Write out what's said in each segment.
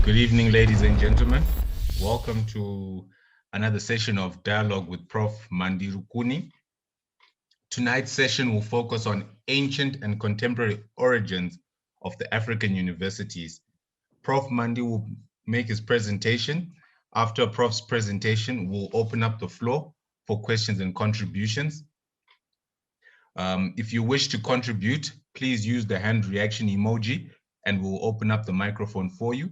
Good evening, ladies and gentlemen. Welcome to another session of Dialogue with Prof Mandi Rukuni. Tonight's session will focus on ancient and contemporary origins of the African universities. Prof Mandi will make his presentation. After Prof's presentation, we'll open up the floor for questions and contributions. If you wish to contribute, please use the hand reaction emoji and we'll open up the microphone for you.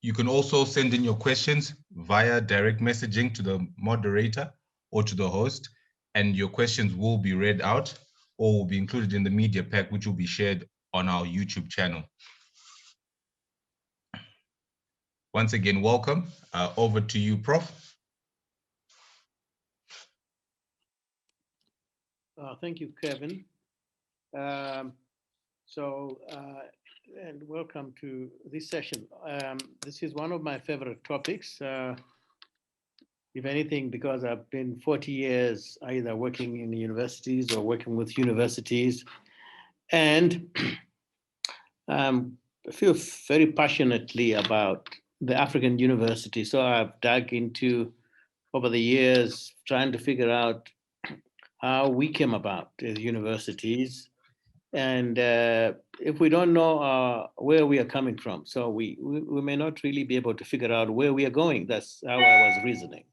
You can also send in your questions via direct messaging to the moderator or to the host, and your questions will be read out or will be included in the media pack, which will be shared on our YouTube channel. Once again, welcome. Over to you, Prof. Thank you, Kevin. And welcome to this session. This is one of my favorite topics. If anything, because I've been 40 years either working in universities or working with universities, and I feel very passionately about the African university. So I've dug into, over the years, trying to figure out how we came about as universities, and if we don't know where we are coming from, so we may not really be able to figure out where we are going. That's how I was reasoning.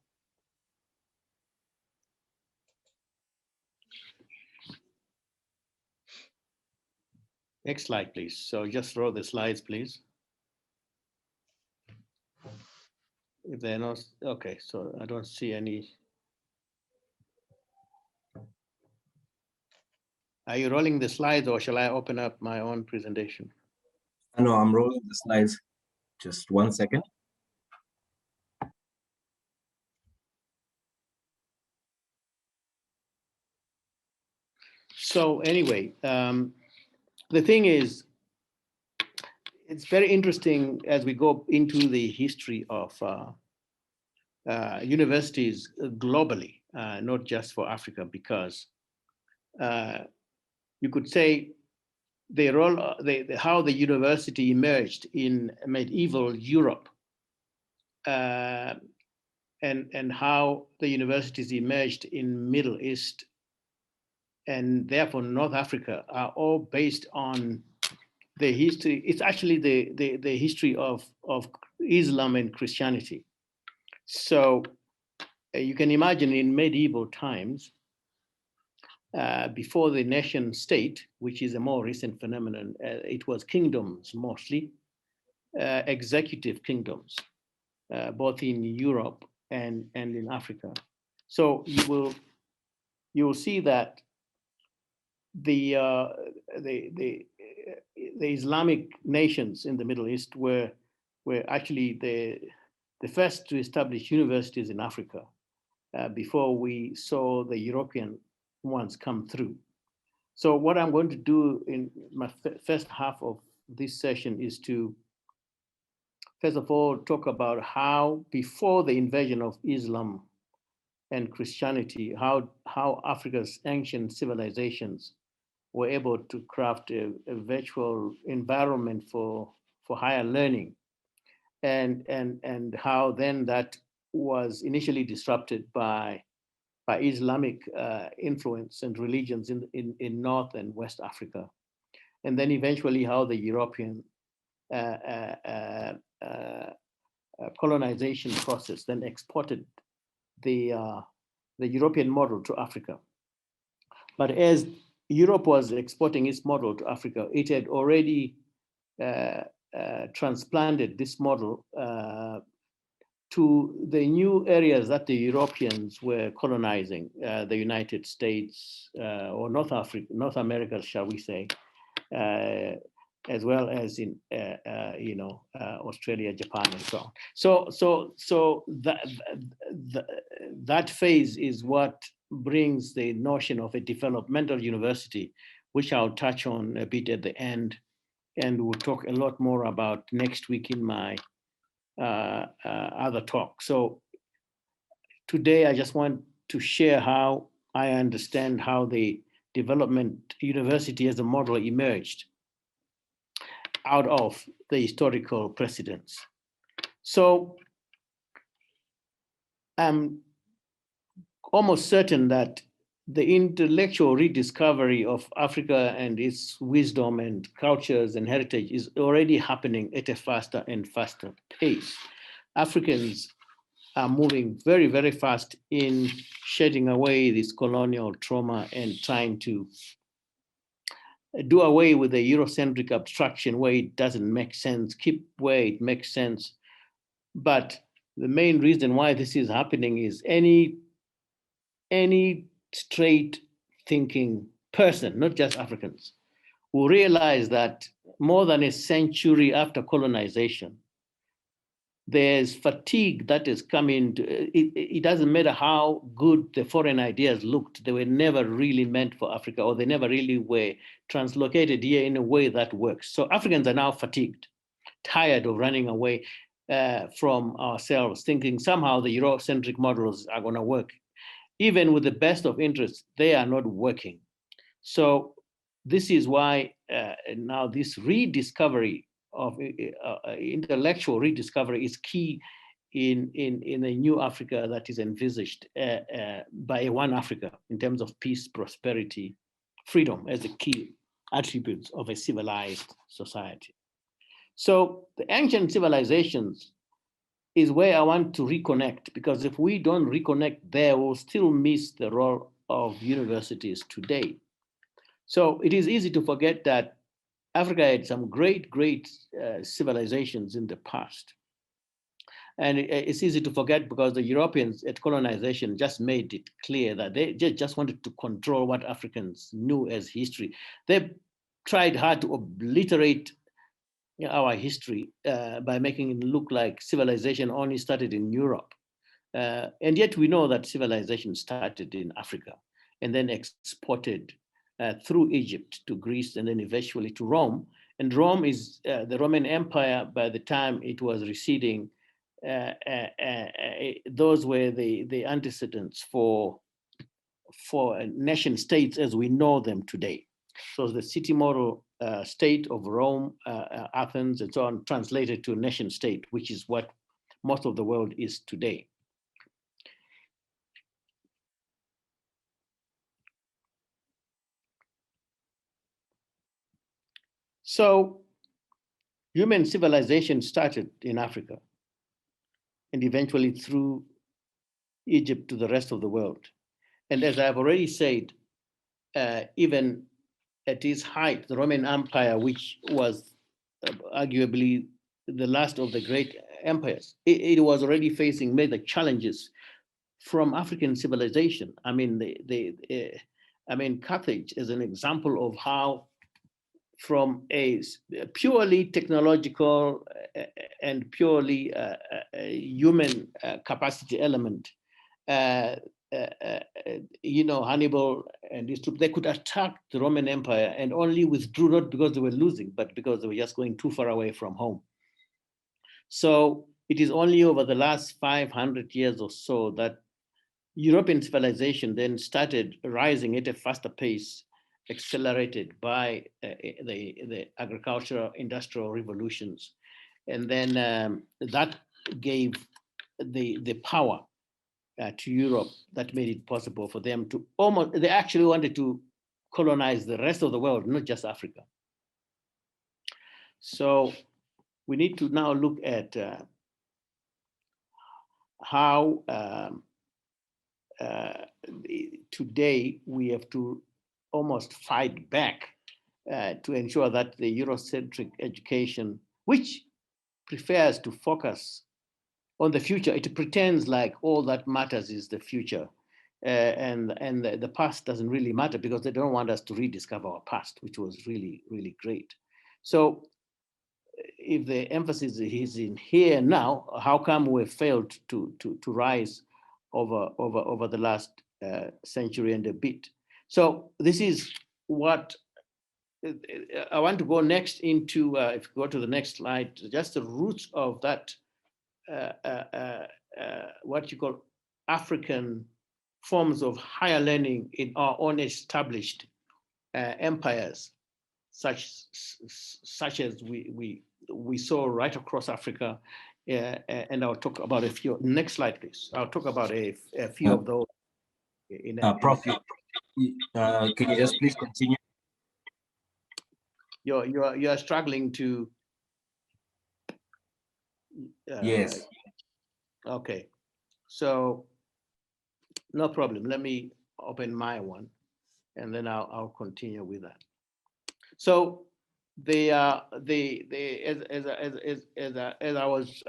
Next slide, please. So just throw the slides, please. If they're not, okay, so I don't see any. Are you rolling the slides or shall I open up my own presentation? No, I'm rolling the slides. Just 1 second. So anyway, the thing is, it's very interesting as we go into the history of universities globally, not just for Africa, because you could say the role, how the university emerged in medieval Europe, and how the universities emerged in Middle East, and therefore North Africa, are all based on the history. It's actually the history of Islam and Christianity. So you can imagine in medieval times, before the nation state, which is a more recent phenomenon, it was kingdoms mostly, executive kingdoms, both in Europe and in Africa. So you will see that the Islamic nations in the Middle East were actually the first to establish universities in Africa before we saw the European ones come through. So what I'm going to do in my first half of this session is to, first of all, talk about how before the invasion of Islam and Christianity, how Africa's ancient civilizations were able to craft a virtual environment for higher learning, and how then that was initially disrupted by Islamic influence and religions in North and West Africa, and then eventually how the European colonization process then exported the European model to Africa. But as Europe was exporting its model to Africa, it had already transplanted this model to the new areas that the Europeans were colonizing, the United States or North America, shall we say, as well as in Australia, Japan, and so on. So that phase is what brings the notion of a developmental university, which I'll touch on a bit at the end, and we'll talk a lot more about next week in my other talk. So today I just want to share how I understand how the development university as a model emerged. out of the historical precedents. So I'm almost certain that the intellectual rediscovery of Africa and its wisdom and cultures and heritage is already happening at a faster and faster pace. Africans are moving very, very fast in shedding away this colonial trauma and trying to do away with the Eurocentric abstraction where it doesn't make sense, keep where it makes sense. But the main reason why this is happening is any straight thinking person, not just Africans, who realize that more than a century after colonization, there's fatigue that is coming. It doesn't matter how good the foreign ideas looked, they were never really meant for Africa, or they never really were translocated here in a way that works. So Africans are now fatigued, tired of running away from ourselves, thinking somehow the Eurocentric models are going to work. Even with the best of interests, they are not working. So this is why now this rediscovery of intellectual rediscovery is key in a new Africa that is envisaged by One Africa in terms of peace, prosperity, freedom as the key attributes of a civilized society. So the ancient civilizations is where I want to reconnect, because if we don't reconnect there, we'll still miss the role of universities today. So it is easy to forget that Africa had some great civilizations in the past. And it's easy to forget because the Europeans at colonization just made it clear that they just wanted to control what Africans knew as history. They tried hard to obliterate our history by making it look like civilization only started in Europe. And yet we know that civilization started in Africa and then exported through Egypt to Greece and then eventually to Rome. And Rome is the Roman Empire. By the time it was receding, those were the antecedents for nation states as we know them today. So the city model state of Rome, Athens, and so on, translated to a nation state, which is what most of the world is today. So human civilization started in Africa and eventually through Egypt to the rest of the world. And as I've already said, even at its height, the Roman Empire, which was arguably the last of the great empires, it was already facing major challenges from African civilization. I mean, Carthage is an example of how, from a purely technological and purely human capacity element, Hannibal and his troops, they could attack the Roman Empire and only withdrew, not because they were losing, but because they were just going too far away from home. So it is only over the last 500 years or so that European civilization then started rising at a faster pace, accelerated by the agricultural industrial revolutions. And then that gave the power to Europe that made it possible for them to they actually wanted to colonize the rest of the world, not just Africa. So we need to now look at how today we have to almost fight back to ensure that the Eurocentric education, which prefers to focus on the future, it pretends like all that matters is the future. And the past doesn't really matter because they don't want us to rediscover our past, which was really, really great. So if the emphasis is in here now, how come we've failed to rise over the last century and a bit? So this is what I want to go next into, if you go to the next slide, just the roots of that, what you call African forms of higher learning in our own established empires. such as we saw right across Africa. And I'll talk about a few. Next slide, please. I'll talk about a few of those. Prof, can you just please continue? You're struggling to. Yes. Okay, so no problem. Let me open my one, and then I'll continue with that. So as I was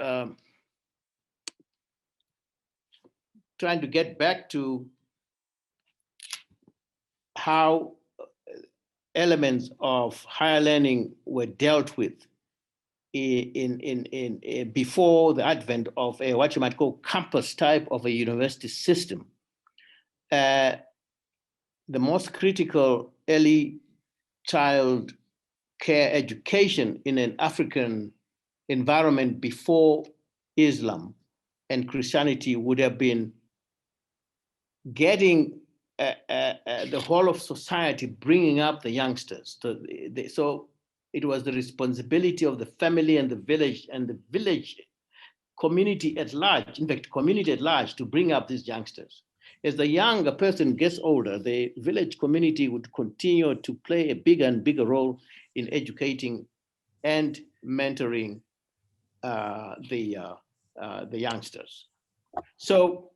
trying to get back to how elements of higher learning were dealt with in before the advent of a what you might call campus type of a university system. The most critical early child care education in an African environment before Islam and Christianity would have been getting the whole of society, bringing up the youngsters. So it was the responsibility of the family and the village community at large, in fact, community at large, to bring up these youngsters. As the younger person gets older, the village community would continue to play a bigger and bigger role in educating and mentoring the youngsters. So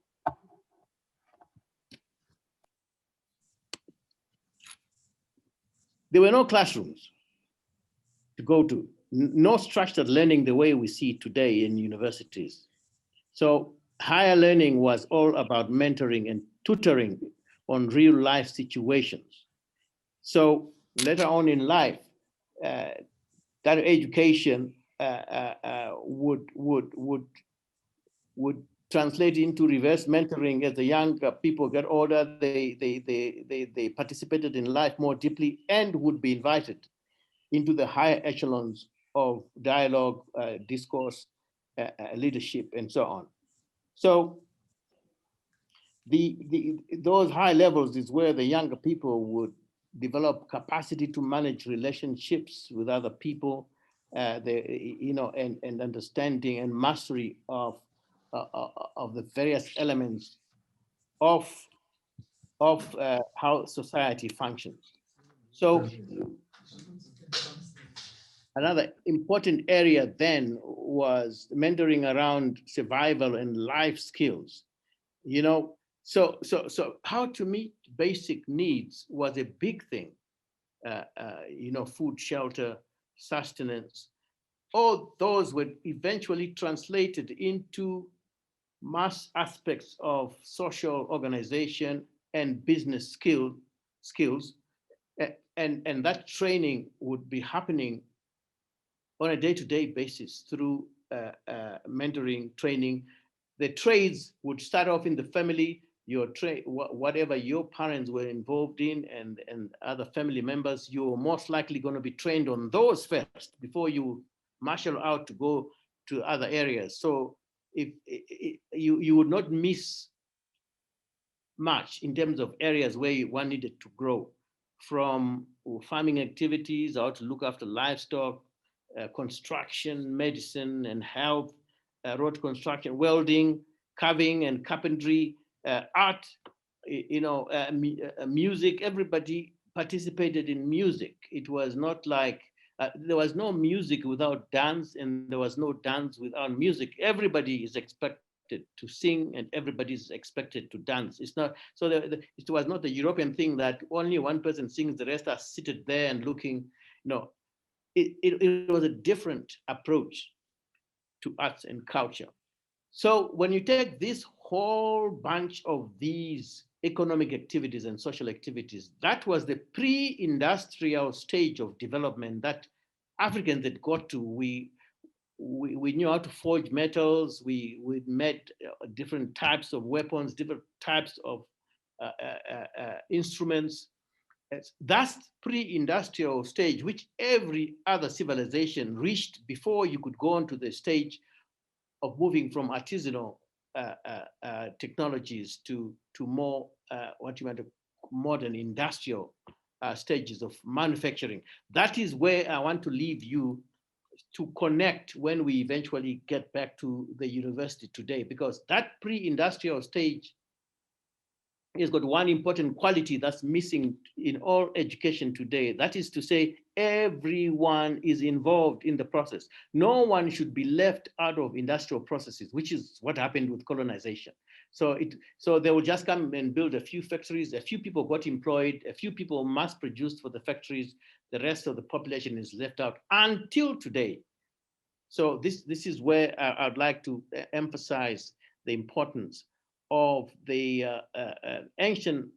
there were no classrooms to go to, no structured learning the way we see today in universities. So higher learning was all about mentoring and tutoring on real life situations. So later on in life, that education would translate into reverse mentoring. As the younger people get older, they participated in life more deeply and would be invited into the higher echelons of dialogue, discourse, leadership, and so on. So those high levels is where the younger people would develop capacity to manage relationships with other people, and understanding and mastery of the various elements of how society functions. So another important area then was mentoring around survival and life skills. So how to meet basic needs was a big thing. Food, shelter, sustenance. All those were eventually translated into mass aspects of social organization and business skills, and that training would be happening on a day-to-day basis through mentoring, training. The trades would start off in the family. Your trade, whatever your parents were involved in, and other family members, you're most likely going to be trained on those first before you marshal out to go to other areas. So if you would not miss much in terms of areas where one needed to grow, from farming activities, how to look after livestock, construction, medicine and health, road construction, welding, carving and carpentry, art, music. Everybody participated in music. It was not like there was no music without dance, and there was no dance without music. Everybody is expected to sing, and everybody is expected to dance. It's not so. It was not the European thing that only one person sings, the rest are seated there and looking. No, it was a different approach to arts and culture. So when you take this whole bunch of these economic activities and social activities, that was the pre-industrial stage of development that Africans had got to. We knew how to forge metals. We made different types of weapons, different types of instruments. That's pre-industrial stage, which every other civilization reached before you could go on to the stage of moving from artisanal technologies to more what you might modern industrial stages of manufacturing. That is where I want to leave you to connect when we eventually get back to the university today, because that pre-industrial stage has got one important quality that's missing in all education today. That is to say, everyone is involved in the process. No one should be left out of industrial processes, which is what happened with colonization. So they will just come and build a few factories, a few people got employed, a few people mass produced for the factories, the rest of the population is left out until today. So this is where I'd like to emphasize the importance of the ancient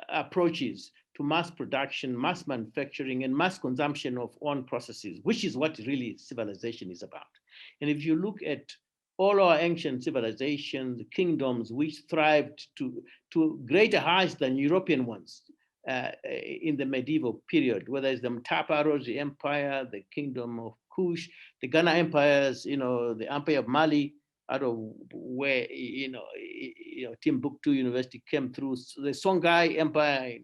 approaches to mass production, mass manufacturing, and mass consumption of own processes, which is what really civilization is about. And if you look at all our ancient civilizations, kingdoms, which thrived to greater heights than European ones in the medieval period, whether it's the Mtaparozi Empire, the Kingdom of Kush, the Ghana empires, the Empire of Mali, out of where Timbuktu University came through, the Songhai Empire,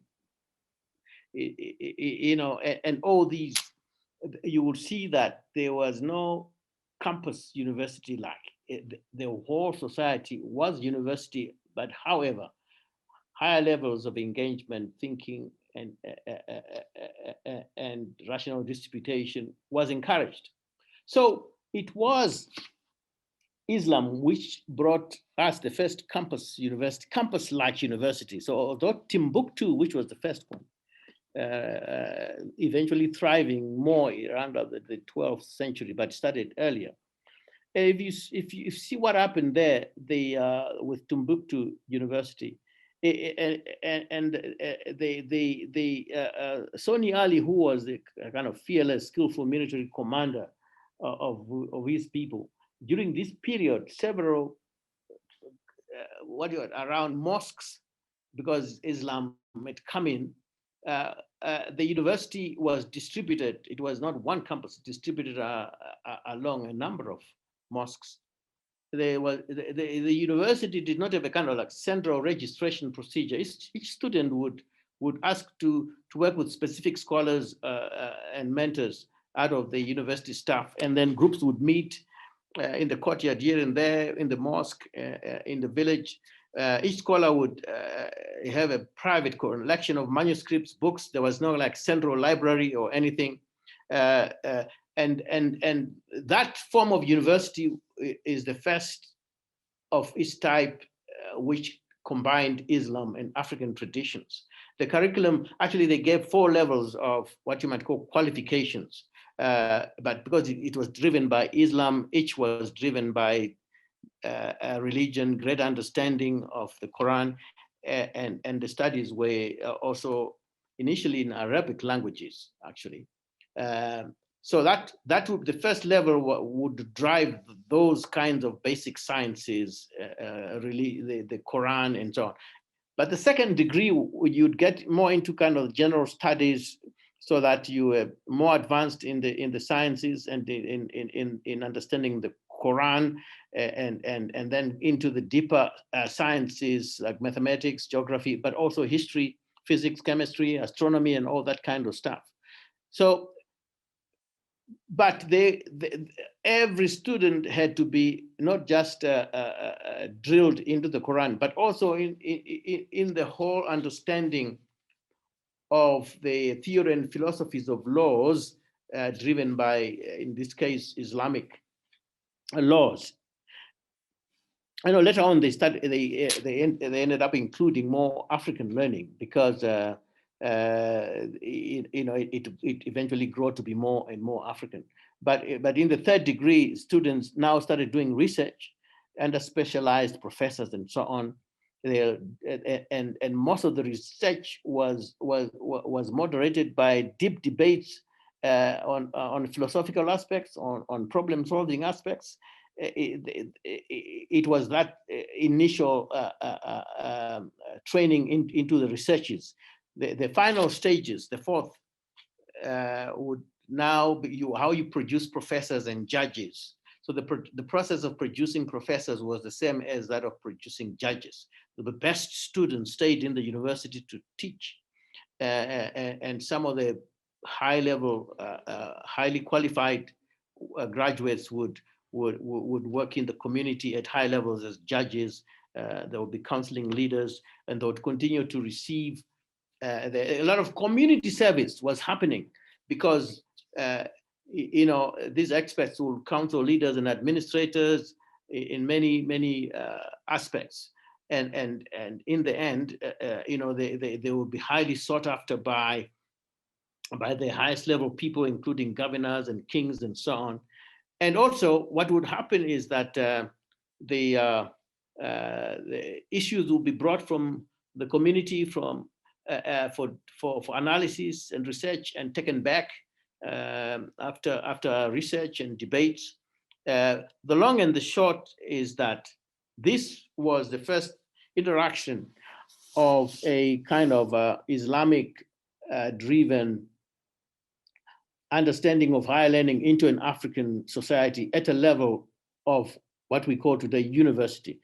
and all these, you will see that there was no campus university like the whole society was university, but however, higher levels of engagement, thinking, and rational disputation was encouraged. So it was Islam which brought us the first campus university, campus-like university. So although Timbuktu, which was the first one, eventually thriving more around the 12th century, but started earlier. If you see what happened there, with Timbuktu University, and Soni Ali, who was the kind of fearless, skillful military commander of his people, during this period, several around mosques, because Islam had come in, the university was distributed. It was not one campus, distributed along a number of mosques. The university did not have a kind of like central registration procedure. Each student would ask to work with specific scholars and mentors out of the university staff, and then groups would meet in the courtyard here and there, in the mosque, in the village. Each scholar would have a private collection of manuscripts, books. There was no like central library or anything. And that form of university is the first of its type, which combined Islam and African traditions. The curriculum, actually, they gave 4 levels of what you might call qualifications. But because it was driven by Islam, each was driven by a religion, great understanding of the Quran, and the studies were also initially in Arabic languages, actually. So that would, the first level would drive those kinds of basic sciences, really the Quran and so on. But the second degree, you'd get more into kind of general studies, so that you are more advanced in the sciences and in understanding the Quran, and then into the deeper sciences like mathematics, geography, but also history, physics, chemistry, astronomy, and all that kind of stuff. So, but every student had to be not just drilled into the Quran, but also in the whole understanding of the theory and philosophies of laws driven by, in this case, Islamic laws. I know later on they ended up including more African learning, because it eventually grew to be more and more African. But in the third degree, students now started doing research under specialized professors and so on. And most of the research was moderated by deep debates on philosophical aspects, on problem solving aspects. It was that initial training into the researches. The final stages, the fourth, would now be how you produce professors and judges. So the process of producing professors was the same as that of producing judges. The best students stayed in the university to teach, and some of the high-level, highly qualified graduates would work in the community at high levels as judges. There would be counseling leaders, and they would continue to receive. A lot of community service was happening because these experts will counsel leaders and administrators in many aspects, and in the end, they will be highly sought after by the highest level people, including governors and kings and so on. And also, what would happen is that the issues will be brought from the community for analysis and research and taken back after research and debates. The long and the short is that this was the first interaction of a kind of Islamic driven understanding of higher learning into an African society at a level of what we call today university.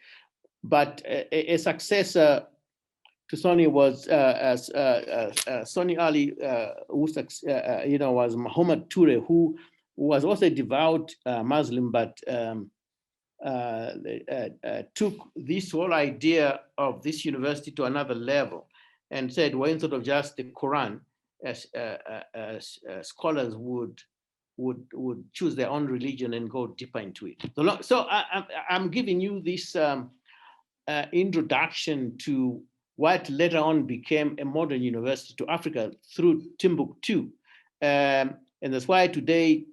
But a successor to Soni was Soni Ali, was Muhammad Toure, who was also a devout Muslim, but took this whole idea of this university to another level and said, well, instead of just the Quran, scholars would choose their own religion and go deeper into it. So I'm giving you this introduction to what later on became a modern university to Africa through Timbuktu. And that's why today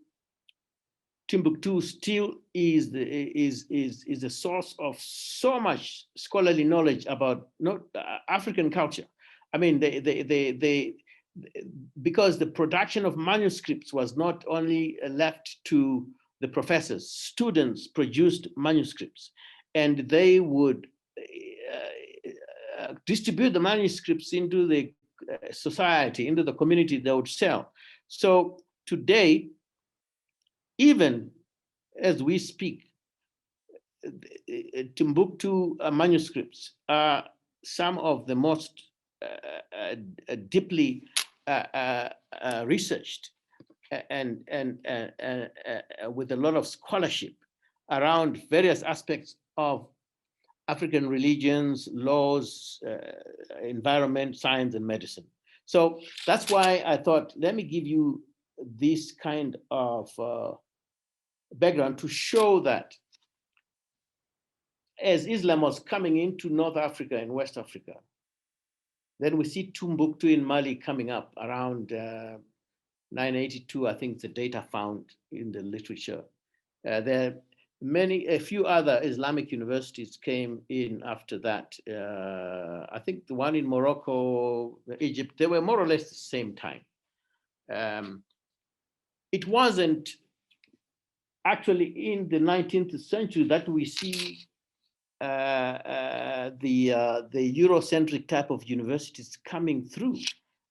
Timbuktu still is a source of so much scholarly knowledge about African culture. I mean, because the production of manuscripts was not only left to the professors, students produced manuscripts, and they would distribute the manuscripts into the society, into the community they would sell. So today, even as we speak, Timbuktu manuscripts are some of the most deeply researched and with a lot of scholarship around various aspects of African religions, laws, environment, science, and medicine. So that's why I thought, let me give you this kind of background to show that as Islam was coming into North Africa and West Africa, then we see Timbuktu in Mali coming up around 982, I think the data found in the literature. There are a few other Islamic universities came in after that. I think the one in Morocco, Egypt, they were more or less the same time. It wasn't actually in the 19th century that we see the Eurocentric type of universities coming through.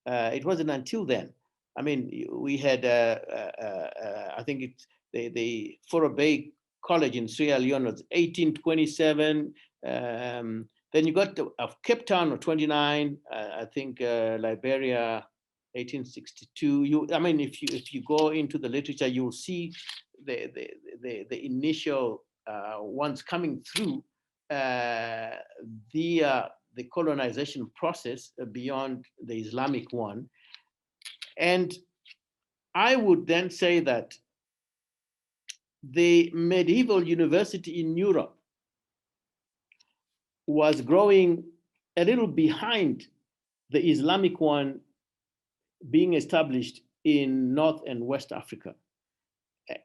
It wasn't until then. I mean, we had, I think it's the Forabay College in Sierra Leone was 1827. Then you got Cape Town of 29. I think Liberia, 1862. I mean, if you go into the literature, you'll see the initial ones coming through the colonization process beyond the Islamic one. And I would then say that the medieval university in Europe was growing a little behind the Islamic one being established in North and West Africa.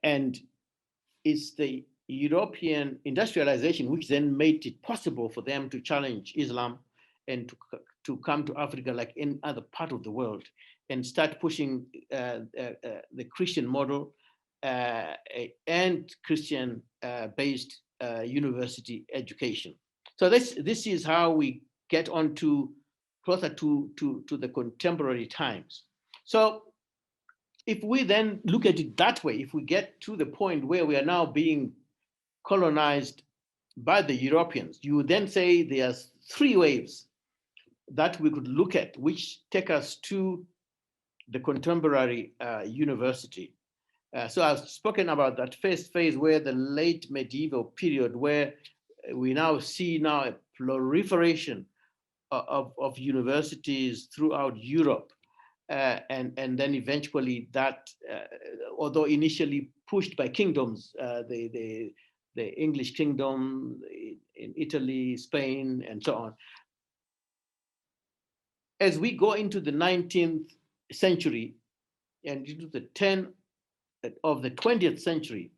And it's the European industrialization which then made it possible for them to challenge Islam and to come to Africa like any other part of the world and start pushing the Christian model and Christian-based university education. So this is how we get on to closer to the contemporary times. So if we then look at it that way, if we get to the point where we are now being colonized by the Europeans, you would then say there's three waves that we could look at, which take us to the contemporary university. So I've spoken about that first phase, where the late medieval period, where we now see now a proliferation of universities throughout Europe. And then eventually that, although initially pushed by kingdoms, the English kingdom in Italy, Spain, and so on. As we go into the 19th century and into the 10th of the 20th century,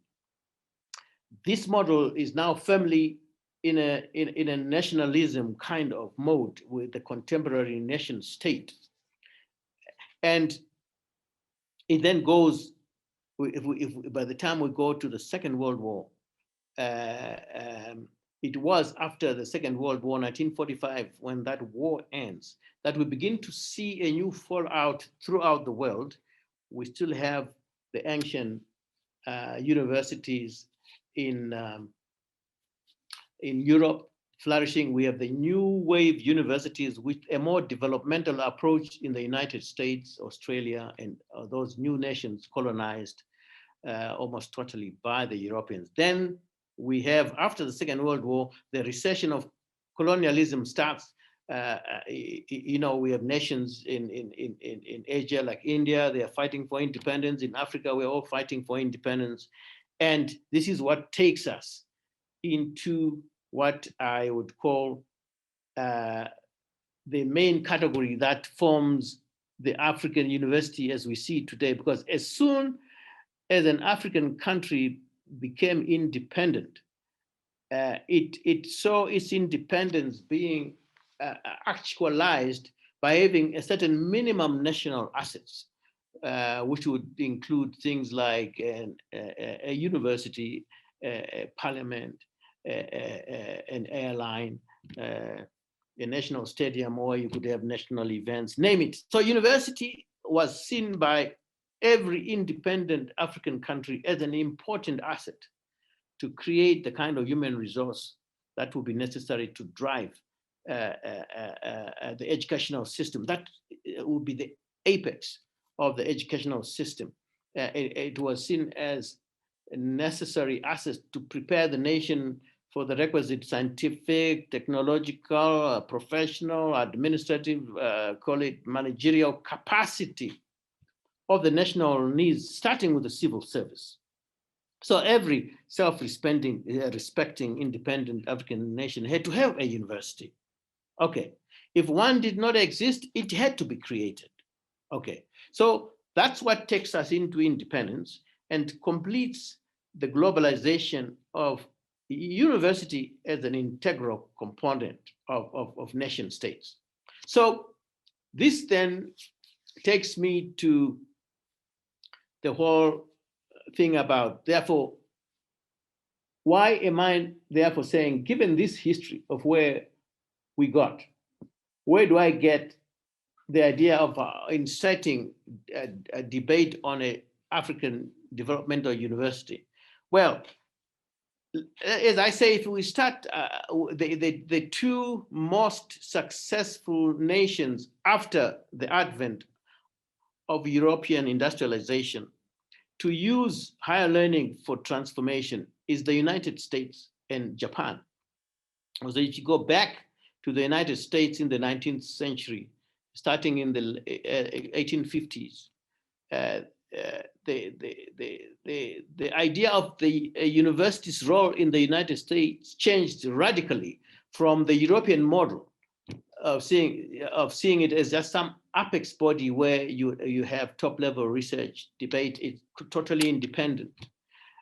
this model is now firmly in a nationalism kind of mode with the contemporary nation state. And it then goes, if by the time we go to the Second World War, it was after the Second World War, 1945, when that war ends, that we begin to see a new fallout throughout the world. We still have the ancient universities in Europe flourishing. We have the new wave universities with a more developmental approach in the United States, Australia, and those new nations colonized almost totally by the Europeans. Then we have, after the Second World War, the recession of colonialism starts. You know, we have nations in Asia like India, they are fighting for independence. In Africa, we're all fighting for independence. And this is what takes us into what I would call the main category that forms the African university as we see it today. Because as soon as an African country became independent, it saw its independence being actualized by having a certain minimum national assets, which would include things like a university, a parliament, an airline, a national stadium, or you could have national events, name it. So university was seen by every independent African country as an important asset to create the kind of human resource that would be necessary to drive the educational system. That would be the apex of the educational system. It was seen as a necessary asset to prepare the nation for the requisite scientific, technological, professional, administrative, call it managerial capacity of the national needs, starting with the civil service. So every self-respecting, independent African nation had to have a university. Okay, if one did not exist, it had to be created. Okay, so that's what takes us into independence and completes the globalization of university as an integral component of nation states. So this then takes me to the whole thing about, therefore, why am I therefore saying, given this history of where we got, where do I get the idea of inciting a debate on an African developmental university? Well, as I say, if we start, the two most successful nations after the advent of European industrialization to use higher learning for transformation is the United States and Japan. So if you go back to the United States in the 19th century, starting in the 1850s, the idea of the university's role in the United States changed radically from the European model of seeing it as just some apex body where you have top level research, debate, it's totally independent,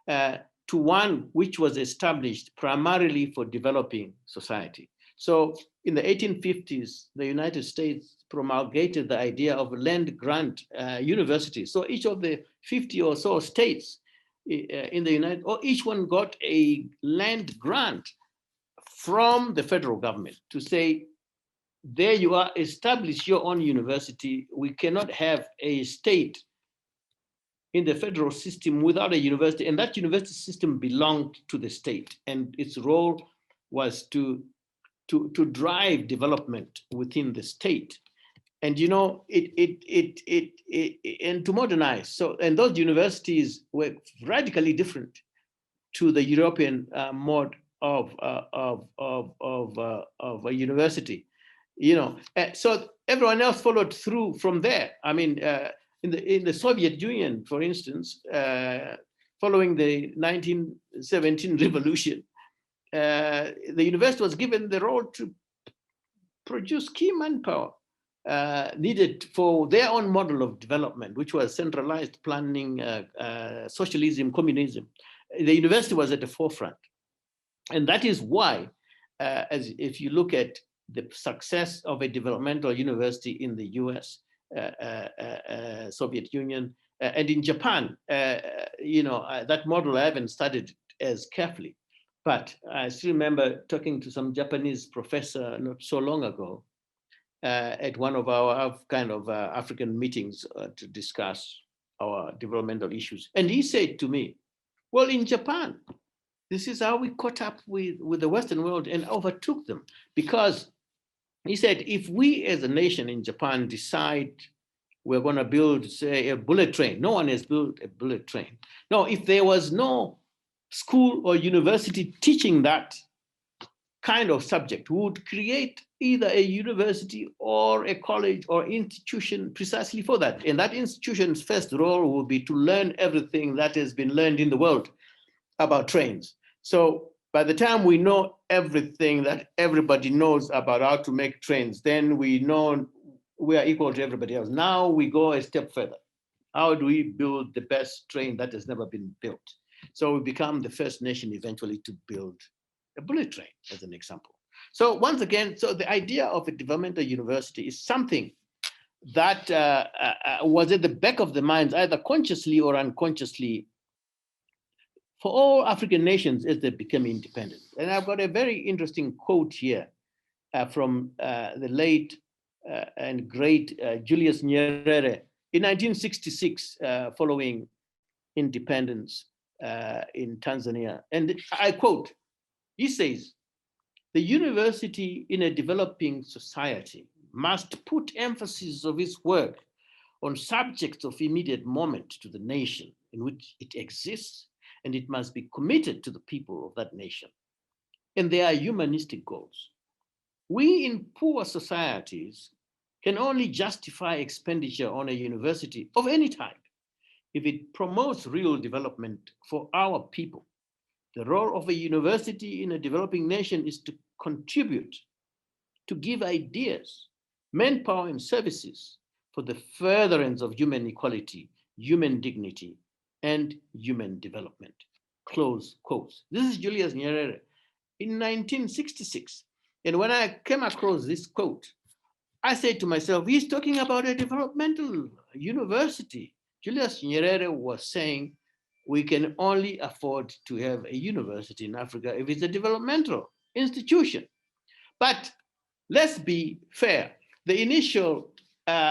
to one which was established primarily for developing society. So in the 1850s, the United States promulgated the idea of land grant universities. So each of the 50 or so states in the United, or each one got a land grant from the federal government to say, there you are, establish your own university. We cannot have a state in the federal system without a university, and that university system belonged to the state, and its role was to to drive development within the state. And and to modernize. So, and those universities were radically different to the European mode of a university, so everyone else followed through from there. I mean, in the Soviet Union, for instance, following the 1917 revolution, the university was given the role to produce key manpower needed for their own model of development, which was centralized planning, socialism, communism. The university was at the forefront. And that is why, if you look at the success of a developmental university in the US, Soviet Union, and in Japan, that model I haven't studied as carefully. But I still remember talking to some Japanese professor not so long ago at one of our African meetings to discuss our developmental issues. And he said to me, well, in Japan, this is how we caught up with the Western world and overtook them. Because he said, if we as a nation in Japan decide we're going to build, say, a bullet train, no one has built a bullet train. No, if there was no school or university teaching that kind of subject, we would create either a university or a college or institution precisely for that. And that institution's first role will be to learn everything that has been learned in the world about trains. So by the time we know everything that everybody knows about how to make trains, then we know we are equal to everybody else. Now we go a step further. How do we build the best train that has never been built? So we become the first nation eventually to build a bullet train, as an example. So once again, so the idea of a developmental university is something that was at the back of the minds, either consciously or unconsciously, for all African nations as they became independent. And I've got a very interesting quote here from the late and great Julius Nyerere in 1966, following independence in Tanzania. And I quote, he says, the university in a developing society must put emphasis of its work on subjects of immediate moment to the nation in which it exists, and it must be committed to the people of that nation. And there are humanistic goals. We in poor societies can only justify expenditure on a university of any type if it promotes real development for our people. The role of a university in a developing nation is to contribute, to give ideas, manpower, and services for the furtherance of human equality, human dignity, and human development. Close quotes. This is Julius Nyerere in 1966. And when I came across this quote, I said to myself, he's talking about a developmental university. Julius Nyerere was saying, we can only afford to have a university in Africa if it's a developmental institution. But let's be fair. The initial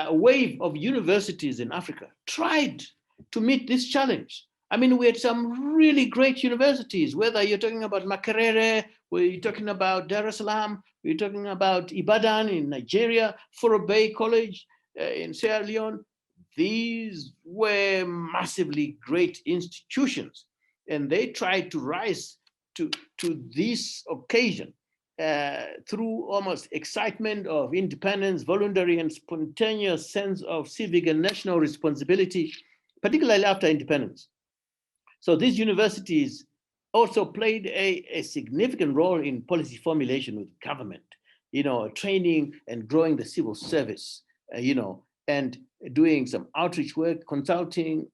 wave of universities in Africa tried to meet this challenge. I mean, we had some really great universities, whether you're talking about Makerere, whether you're talking about Dar es Salaam, we're talking about Ibadan in Nigeria, Foro Bay College in Sierra Leone. These were massively great institutions, and they tried to rise to this occasion through almost excitement of independence, voluntary and spontaneous sense of civic and national responsibility, particularly after independence. So these universities also played a significant role in policy formulation with government, training and growing the civil service, and doing some outreach work, consulting,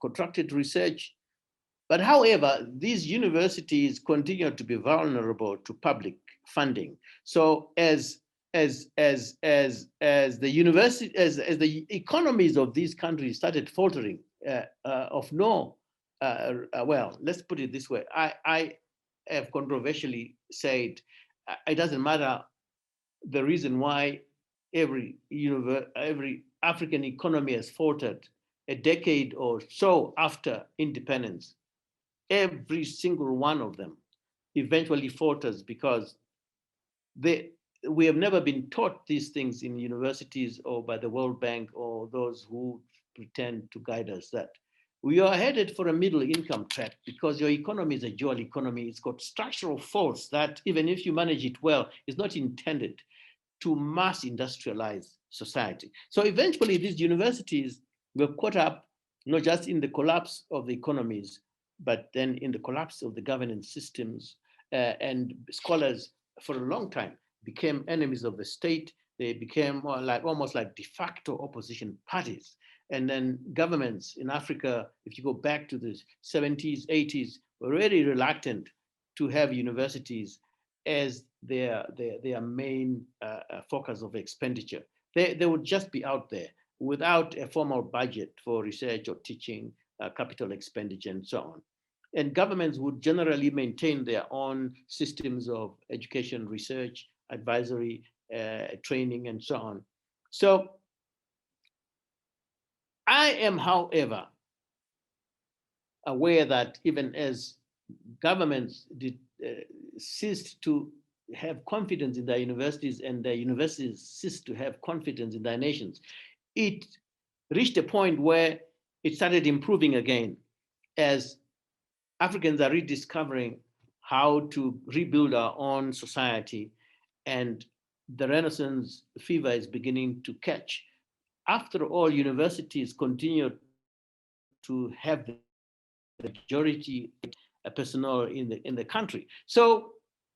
contracted research. But however, these universities continue to be vulnerable to public funding. So as the university, as the economies of these countries started faltering, well, let's put it this way. I have controversially said it doesn't matter the reason why every African economy has faltered a decade or so after independence. Every single one of them eventually falters because we have never been taught these things in universities or by the World Bank or those who pretend to guide us, that we are headed for a middle income trap because your economy is a dual economy. It's got structural faults that even if you manage it well, is not intended to mass industrialize society. So eventually these universities were caught up not just in the collapse of the economies, but then in the collapse of the governance systems, and scholars for a long time became enemies of the state. They became almost like de facto opposition parties. And then governments in Africa, if you go back to the 70s, 80s, were really reluctant to have universities as their main focus of expenditure. They would just be out there without a formal budget for research or teaching, capital expenditure, and so on. And governments would generally maintain their own systems of education, research, advisory, training, and so on. So I am, however, aware that even as governments ceased to have confidence in their universities and their universities ceased to have confidence in their nations, it reached a point where it started improving again as Africans are rediscovering how to rebuild our own society, and the Renaissance fever is beginning to catch. After all, universities continue to have the majority personnel in the country. So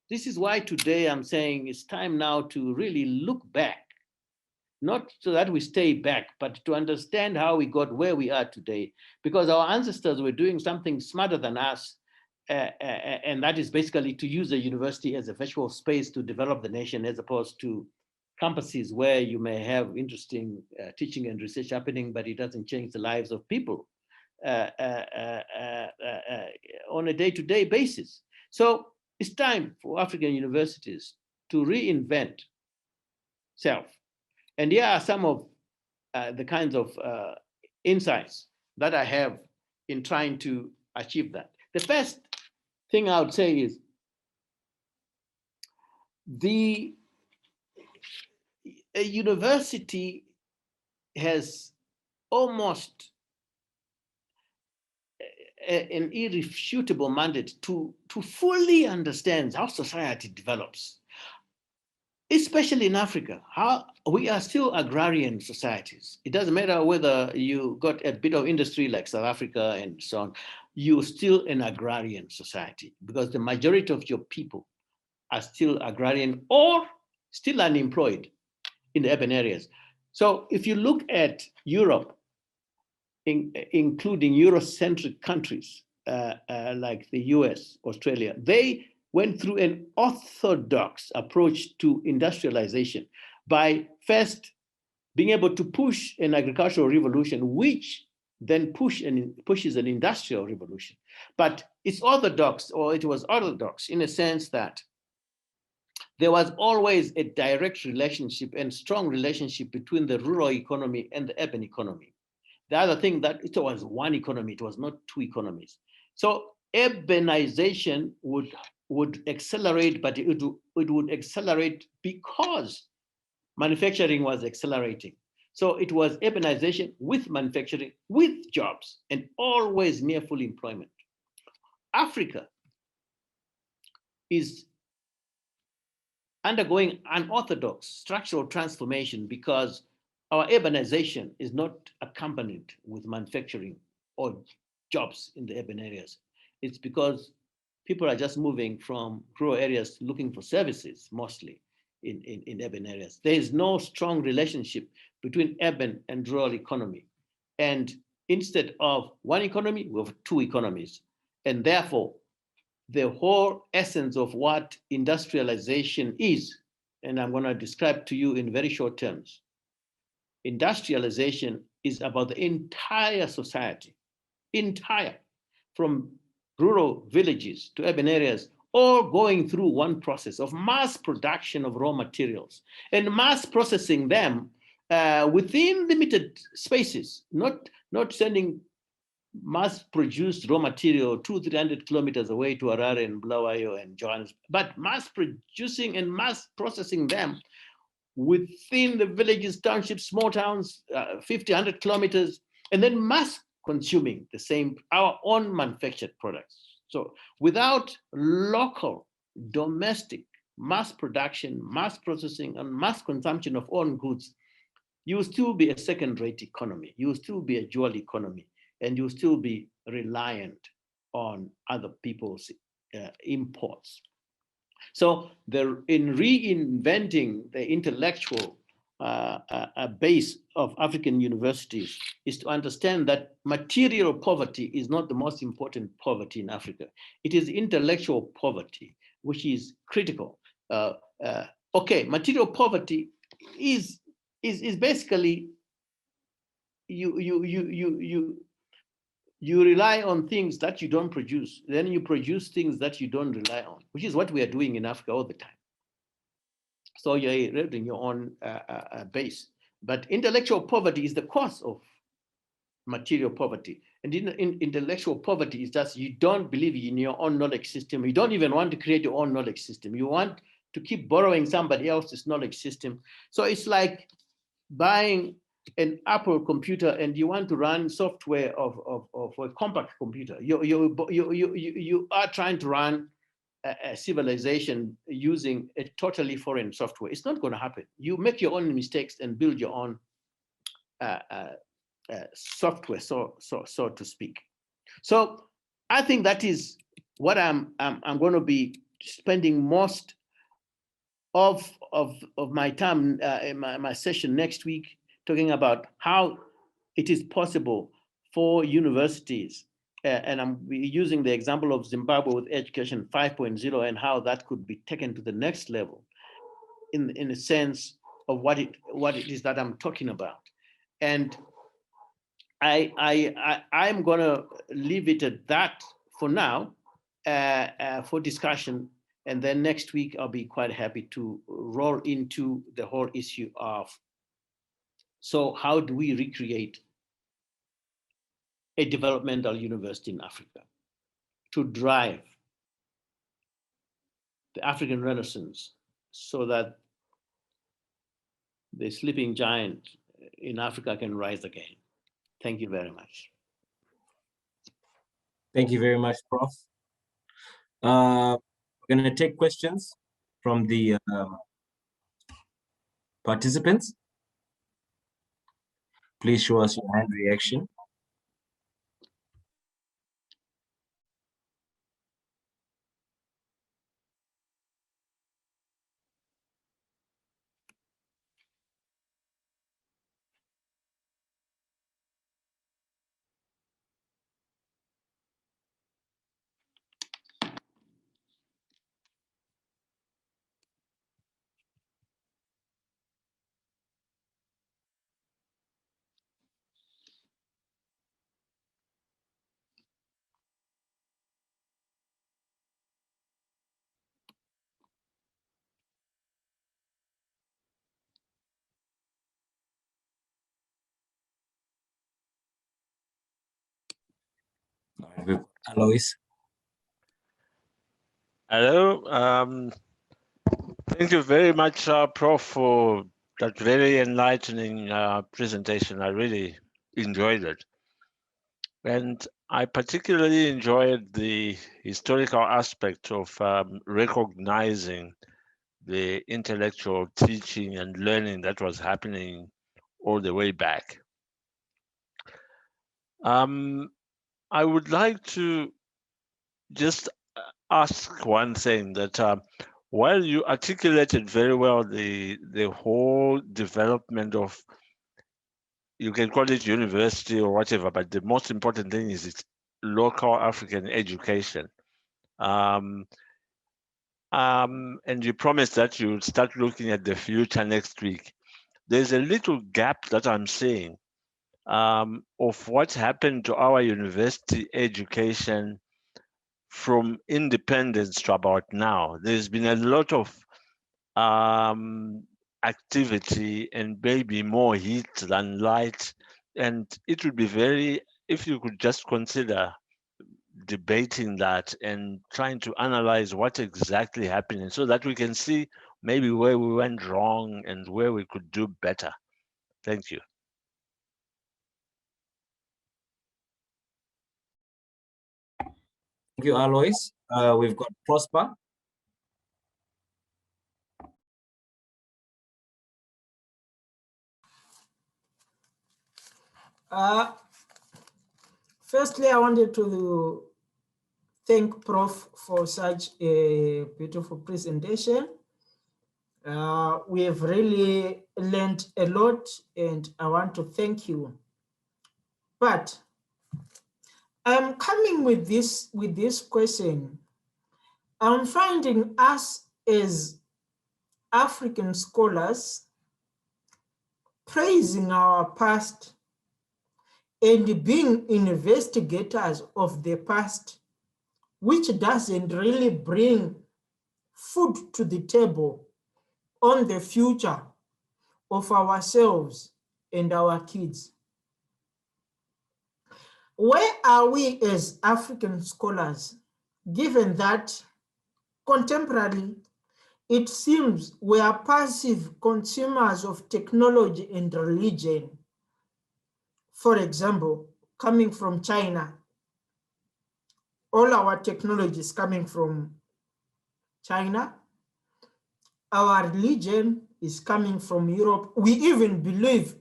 this is why today I'm saying it's time now to really look back, not so that we stay back, but to understand how we got where we are today, because our ancestors were doing something smarter than us, and that is basically to use a university as a virtual space to develop the nation, as opposed to campuses where you may have interesting teaching and research happening, but it doesn't change the lives of people on a day-to-day basis. So it's time for African universities to reinvent self. And here are some of the kinds of insights that I have in trying to achieve that. The first thing I would say is a university has almost an irrefutable mandate to fully understand how society develops, especially in Africa. How we are still agrarian societies. It doesn't matter whether you got a bit of industry like South Africa and so on, you're still an agrarian society because the majority of your people are still agrarian or still unemployed in the urban areas. So if you look at Europe, including Eurocentric countries like the US, Australia, they went through an orthodox approach to industrialization by first being able to push an agricultural revolution, which then pushes an industrial revolution. But it's orthodox, or it was orthodox in a sense that there was always a direct relationship and strong relationship between the rural economy and the urban economy. The other thing that it was one economy, it was not two economies. So urbanization would accelerate, but it would accelerate because manufacturing was accelerating. So it was urbanization with manufacturing, with jobs, and always near full employment. Africa is undergoing unorthodox structural transformation because our urbanization is not accompanied with manufacturing or jobs in the urban areas. It's because people are just moving from rural areas looking for services, mostly in urban areas. There is no strong relationship between urban and rural economy. And instead of one economy, we have two economies. And therefore, the whole essence of what industrialization is, and I'm going to describe to you in very short terms. Industrialization is about the entire society, from rural villages to urban areas, all going through one process of mass production of raw materials and mass processing them within limited spaces, not sending mass-produced raw material 200-300 kilometers away to Harare and Bulawayo and Johannesburg, but mass producing and mass processing them within the villages, townships, small towns, 50, 100 kilometers, and then mass consuming the same, our own manufactured products. So without local, domestic, mass production, mass processing, and mass consumption of own goods, you will still be a second-rate economy. You will still be a dual economy, and you will still be reliant on other people's imports. So in reinventing the intellectual base of African universities is to understand that material poverty is not the most important poverty in Africa. It is intellectual poverty, which is critical. Okay, material poverty is basically you rely on things that you don't produce. Then you produce things that you don't rely on, which is what we are doing in Africa all the time. So you're building your own base. But intellectual poverty is the cause of material poverty. And intellectual poverty is just you don't believe in your own knowledge system. You don't even want to create your own knowledge system. You want to keep borrowing somebody else's knowledge system. So it's like buying an Apple computer and you want to run software of a compact computer. You are trying to run a civilization using a totally foreign software. It's not going to happen. You make your own mistakes and build your own software, so to speak. So I think that is what I'm going to be spending most of my time in my session next week, talking about how it is possible for universities, and I'm using the example of Zimbabwe with Education 5.0 and how that could be taken to the next level in a sense of what it is that I'm talking about. And I'm gonna leave it at that for now for discussion. And then next week, I'll be quite happy to roll into the whole issue of, so how do we recreate a developmental university in Africa to drive the African Renaissance so that the sleeping giant in Africa can rise again? Thank you very much. Thank you very much, Prof. We're going to take questions from the participants. Please show us your hand reaction. Alois. Hello. Thank you very much, Prof, for that very enlightening presentation. I really enjoyed it. And I particularly enjoyed the historical aspect of recognizing the intellectual teaching and learning that was happening all the way back. I would like to just ask one thing, that while you articulated very well the whole development of, you can call it university or whatever, but the most important thing is it's local African education. And you promised that you would start looking at the future next week. There's a little gap that I'm seeing of what happened to our university education from independence to about now. There's been a lot of activity and maybe more heat than light, and it would be very if you could just consider debating that and trying to analyze what exactly happened so that we can see maybe where we went wrong and where we could do better. Thank you. Thank you, Alois. We've got Prosper. Firstly, I wanted to thank Prof for such a beautiful presentation. We have really learned a lot, and I want to thank you. But I'm coming with this question. I'm finding us as African scholars praising our past and being investigators of the past, which doesn't really bring food to the table on the future of ourselves and our kids. Where are we as African scholars, given that contemporarily, it seems we are passive consumers of technology and religion? For example, coming from China, all our technology is coming from China. Our religion is coming from Europe. We even believe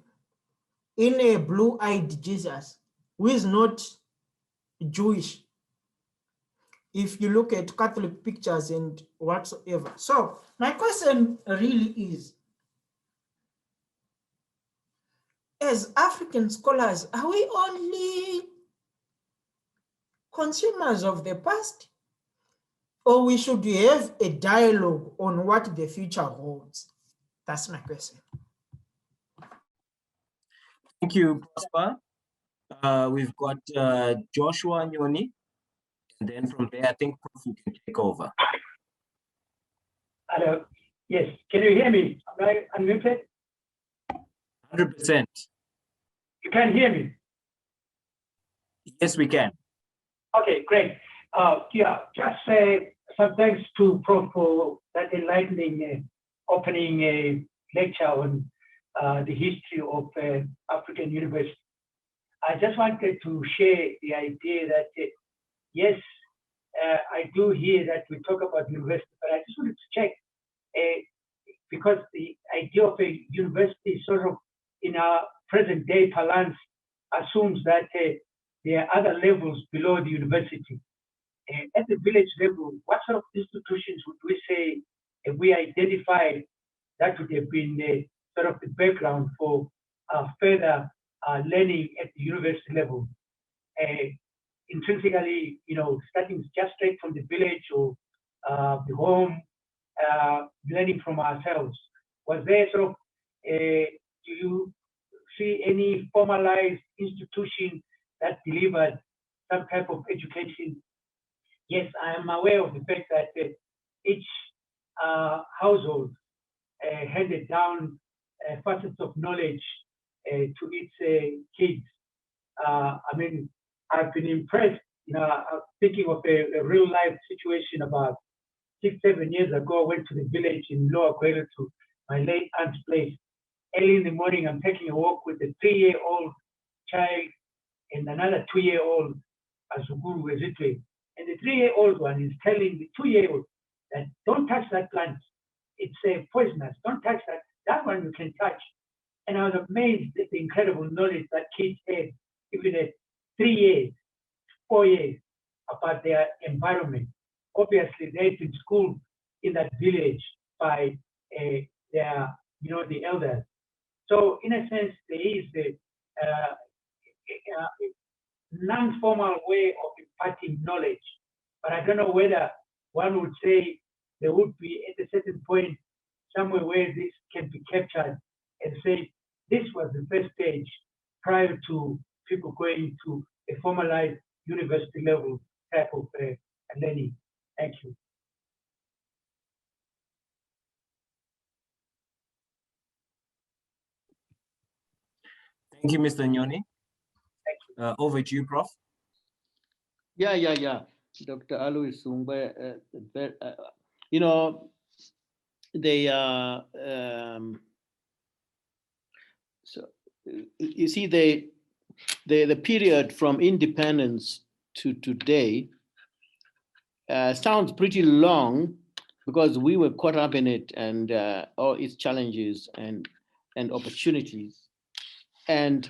in a blue-eyed Jesus who is not Jewish, if you look at Catholic pictures and whatsoever. So my question really is, as African scholars, are we only consumers of the past, or we should have a dialogue on what the future holds? That's my question. Thank you, Prosper. We've got Joshua Nyoni, and then from there, I think Prof, you can take over. Hello. Yes. Can you hear me? Am I unmuted? 100%. You can hear me? Yes, we can. Okay, great. Yeah, just some thanks to Prof for that enlightening opening lecture on the history of African university. I just wanted to share the idea that, yes, I do hear that we talk about university, but I just wanted to check, because the idea of a university sort of in our present day parlance assumes that there are other levels below the university. At the village level, what sort of institutions would we say we identified that would have been sort of the background for further learning at the university level? Intrinsically, you know, starting just straight from the village or the home, learning from ourselves. Was there sort of, do you see any formalized institution that delivered some type of education? Yes, I am aware of the fact that each household handed down facets of knowledge to its kids. I mean, I've been impressed, you know, thinking of a real life situation about 6-7 years ago. I went to the village in Lower Gwele to my late aunt's place. Early in the morning, I'm taking a walk with a 3-year-old child and another 2-year-old, Azuguru Ezitwe. And the 3-year-old one is telling the 2-year-old that don't touch that plant. It's poisonous. Don't touch that. That one you can touch. And I was amazed at the incredible knowledge that kids had, even at 3 years, 4 years, about their environment. Obviously, they're in school in that village by their, you know, the elders. So in a sense, there is a non-formal way of imparting knowledge. But I don't know whether one would say there would be at a certain point somewhere where this can be captured and say this was the first stage prior to people going to a formalized university level type of learning. Thank you. Thank you, Mr. Nyoni. Thank you. Over to you, Prof. Yeah. Dr. Alois Sungbe, you know, they so you see the period from independence to today sounds pretty long because we were caught up in it and all its challenges and opportunities. And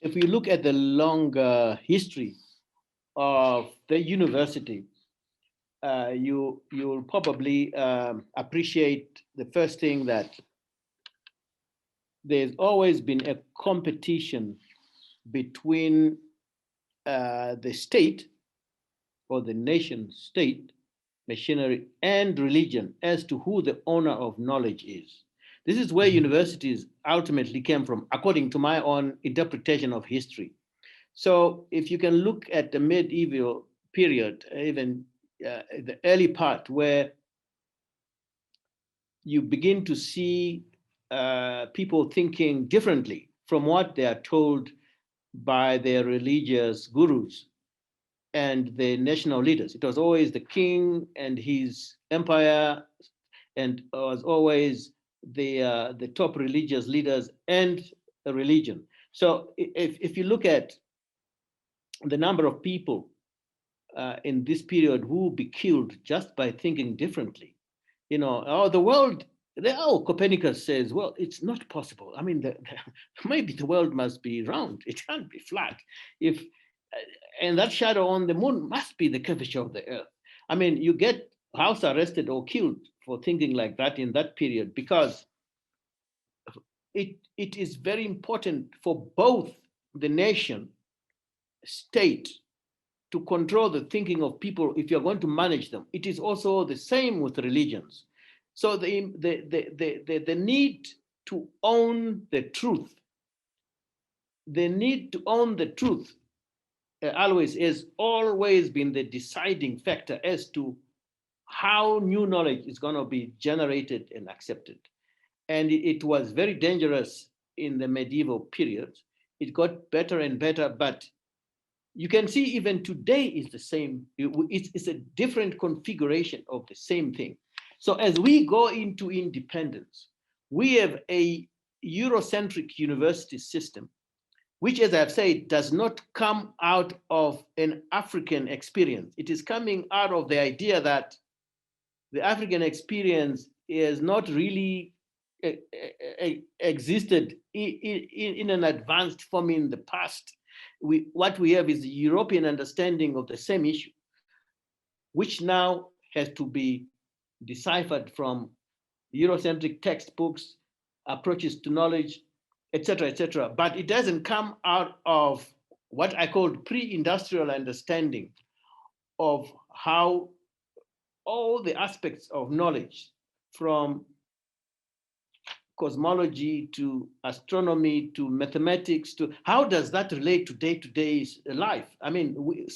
if we look at the long history of the university, you'll probably appreciate the first thing that there's always been a competition between the state or the nation state machinery and religion as to who the owner of knowledge is. This is where universities ultimately came from, according to my own interpretation of history. So if you can look at the medieval period, even the early part where you begin to see people thinking differently from what they are told by their religious gurus and the national leaders. It was always the king and his empire, and it was always the top religious leaders and the religion. So if you look at the number of people in this period who will be killed just by thinking differently, the world, Copernicus says, well, it's not possible. I mean, maybe the world must be round. It can't be flat. And that shadow on the moon must be the curvature of the earth. I mean, you get house arrested or killed for thinking like that in that period because it is very important for both the nation, state, to control the thinking of people if you're going to manage them. It is also the same with religions. So the need to own the truth, always has always been the deciding factor as to how new knowledge is going to be generated and accepted. And it was very dangerous in the medieval period. It got better and better, but you can see even today is the same. It's a different configuration of the same thing. So as we go into independence, we have a Eurocentric university system, which, as I've said, does not come out of an African experience. It is coming out of the idea that the African experience is not really existed in an advanced form in the past. What we have is the European understanding of the same issue, which now has to be deciphered from Eurocentric textbooks, approaches to knowledge, etc., etc. But it doesn't come out of what I called pre-industrial understanding of how all the aspects of knowledge, from cosmology to astronomy to mathematics, to how does that relate to day-to-day life? I mean, we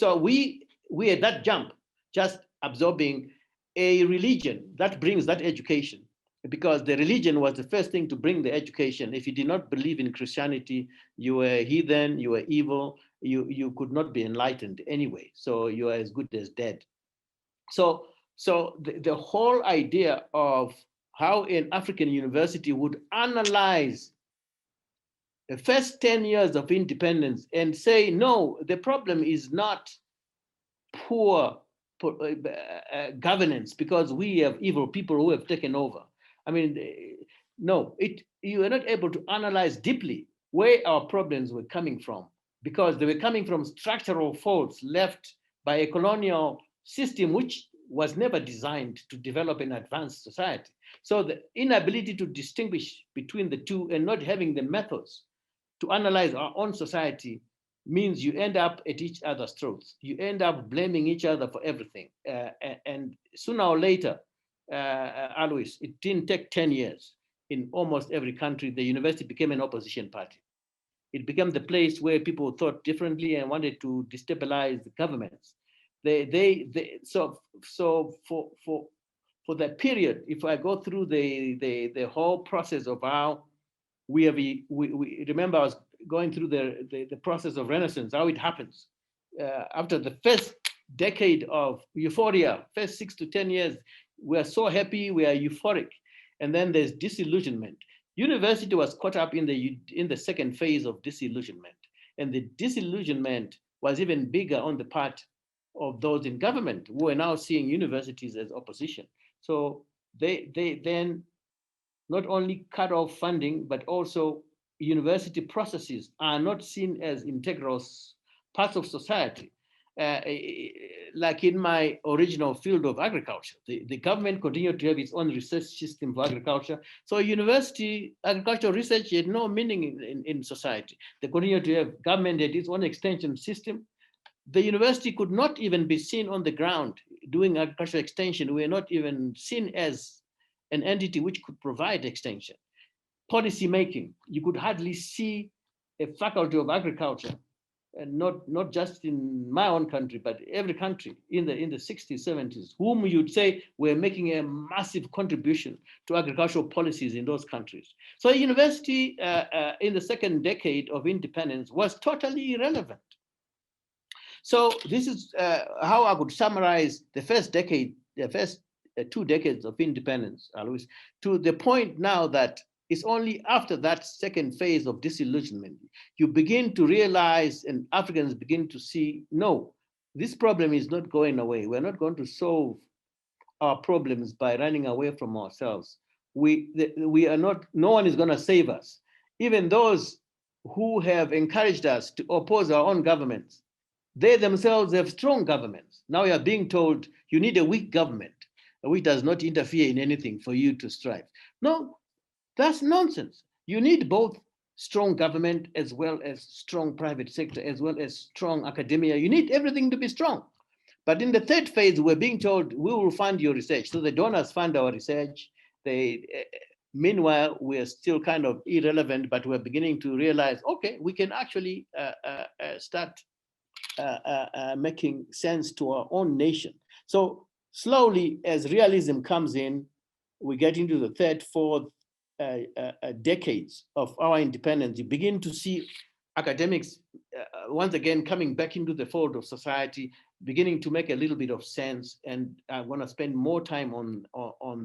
at that jump, just absorbing a religion that brings that education, because the religion was the first thing to bring the education. If you did not believe in Christianity, you were heathen, you were evil, you could not be enlightened anyway. So you are as good as dead. So the whole idea of how an African university would analyze the first 10 years of independence and say, no, the problem is not poor governance because we have evil people who have taken over. I mean, no, you are not able to analyze deeply where our problems were coming from, because they were coming from structural faults left by a colonial system which was never designed to develop an advanced society. So the inability to distinguish between the two and not having the methods to analyze our own society means you end up at each other's throats. You end up blaming each other for everything. And sooner or later, Alois, it didn't take 10 years. In almost every country, the university became an opposition party. It became the place where people thought differently and wanted to destabilize the governments. So for that period, if I go through the whole process of how we remember I was going through the process of Renaissance, how it happens. After the first decade of euphoria, first 6 to 10 years, we are so happy, we are euphoric. And then there's disillusionment. University was caught up in the second phase of disillusionment. And the disillusionment was even bigger on the part of those in government who are now seeing universities as opposition. So they then not only cut off funding, but also university processes are not seen as integral parts of society. Like in my original field of agriculture, the government continued to have its own research system for agriculture. So university agricultural research had no meaning in society. They continued to have, government had its own extension system. The university could not even be seen on the ground doing agricultural extension. We are not even seen as an entity which could provide extension. Policy making, you could hardly see a faculty of agriculture, and not just in my own country, but every country in the 60s, 70s, whom you'd say were making a massive contribution to agricultural policies in those countries. So a university in the second decade of independence was totally irrelevant. So this is how I could summarize the first decade, the first 2 decades of independence, Alois, to the point now that it's only after that second phase of disillusionment, you begin to realize, and Africans begin to see, no, this problem is not going away. We're not going to solve our problems by running away from ourselves. We are not, no one is going to save us. Even those who have encouraged us to oppose our own governments, they themselves have strong governments. Now you are being told you need a weak government, which does not interfere in anything for you to strive. No, that's nonsense. You need both strong government as well as strong private sector, as well as strong academia. You need everything to be strong. But in the third phase, we're being told we will fund your research. So the donors fund our research. Meanwhile, we're still kind of irrelevant, but we're beginning to realize, okay, we can actually start making sense to our own nation. So slowly, as realism comes in, we get into the third, fourth decades of our independence. You begin to see academics once again coming back into the fold of society, beginning to make a little bit of sense. And I want to spend more time on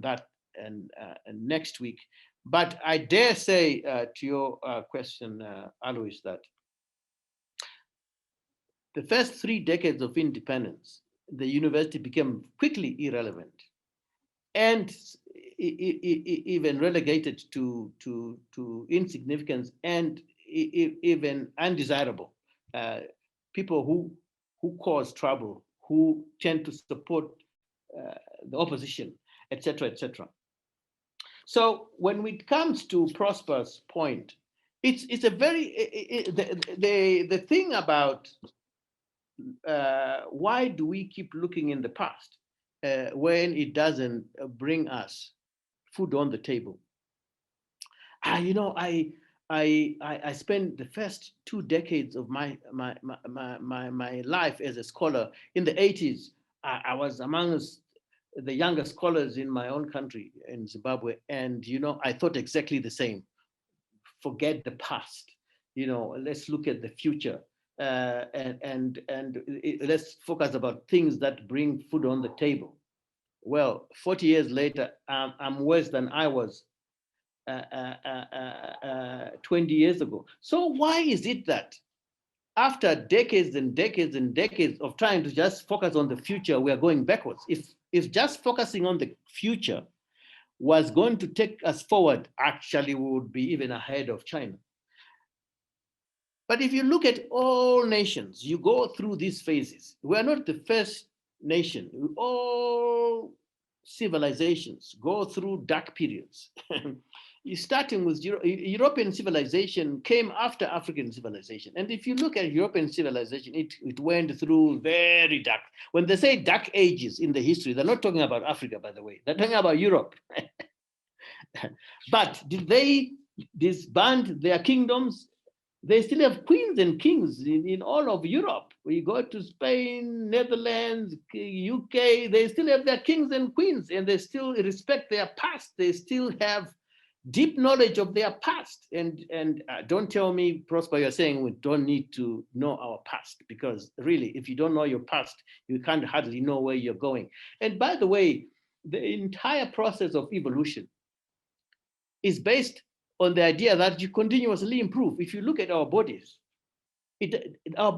that and next week. But I dare say to your question, Alois, that the first 3 decades of independence, the university became quickly irrelevant and even relegated to insignificance and even undesirable. People who cause trouble, who tend to support the opposition, etc., etc. So when it comes to Prosper's point, it's a very the thing about why do we keep looking in the past when it doesn't bring us food on the table? You know, I spent the first 2 decades of my life as a scholar. In the 80s, I was amongst the younger scholars in my own country, in Zimbabwe, and you know, I thought exactly the same. Forget the past. You know, let's look at the future. And let's focus about things that bring food on the table. Well, 40 years later, I'm worse than I was 20 years ago. So why is it that after decades and decades and decades of trying to just focus on the future, we are going backwards? If just focusing on the future was going to take us forward, actually we would be even ahead of China. But if you look at all nations, you go through these phases. We're not the first nation. All civilizations go through dark periods. You're starting with European civilization came after African civilization. And if you look at European civilization, it went through very dark. When they say dark ages in the history, they're not talking about Africa, by the way. They're talking about Europe. But did they disband their kingdoms? They still have queens and kings in all of Europe. We go to Spain, Netherlands, UK, they still have their kings and queens, and they still respect their past. They still have deep knowledge of their past. And don't tell me, Prosper, you're saying we don't need to know our past, because really, if you don't know your past, you can't hardly know where you're going. And by the way, the entire process of evolution is based on the idea that you continuously improve. If you look at our bodies, our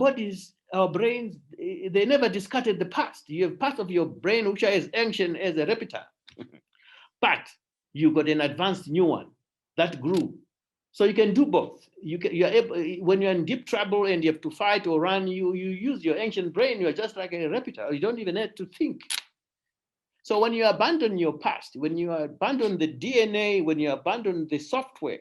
brains, they never discarded the past. You have part of your brain which is ancient as a reptile, but you got an advanced new one that grew. So you can do both. You're able, when you're in deep trouble and you have to fight or run, you use your ancient brain. You're just like a reptile. You don't even have to think. So when you abandon your past, when you abandon the DNA, when you abandon the software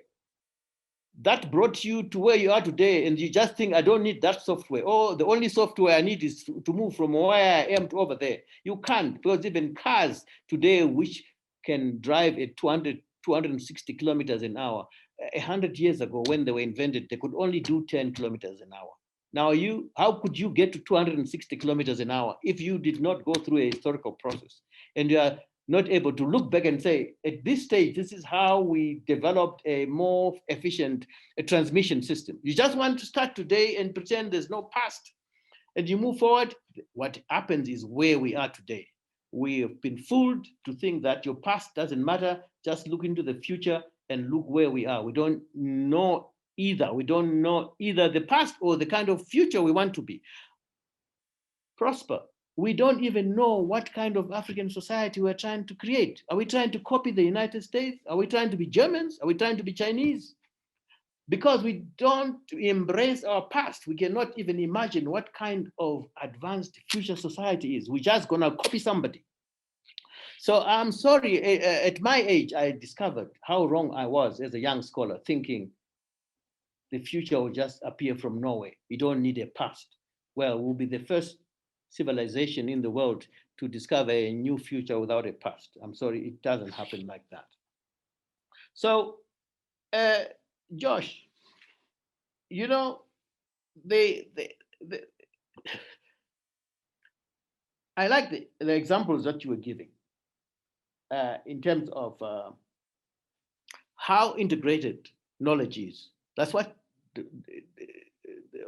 that brought you to where you are today, and you just think, I don't need that software. Oh, the only software I need is to move from where I am to over there. You can't, because even cars today, which can drive at 260 kilometers an hour, 100 years ago when they were invented, they could only do 10 kilometers an hour. Now, how could you get to 260 kilometers an hour if you did not go through a historical process? And you are not able to look back and say, at this stage, this is how we developed a more efficient transmission system. You just want to start today and pretend there's no past, and you move forward. What happens is where we are today. We have been fooled to think that your past doesn't matter. Just look into the future and look where we are. We don't know either. We don't know either the past or the kind of future we want to be. Prosper. We don't even know what kind of African society we're trying to create. Are we trying to copy the United States? Are we trying to be Germans? Are we trying to be Chinese? Because we don't embrace our past, we cannot even imagine what kind of advanced future society is. We're just gonna copy somebody. So I'm sorry, at my age, I discovered how wrong I was as a young scholar, thinking the future will just appear from nowhere. We don't need a past. Well, we'll be the first civilization in the world to discover a new future without a past. I'm sorry, it doesn't happen like that. So, Josh, you know, I like the examples that you were giving in terms of how integrated knowledge is. That's what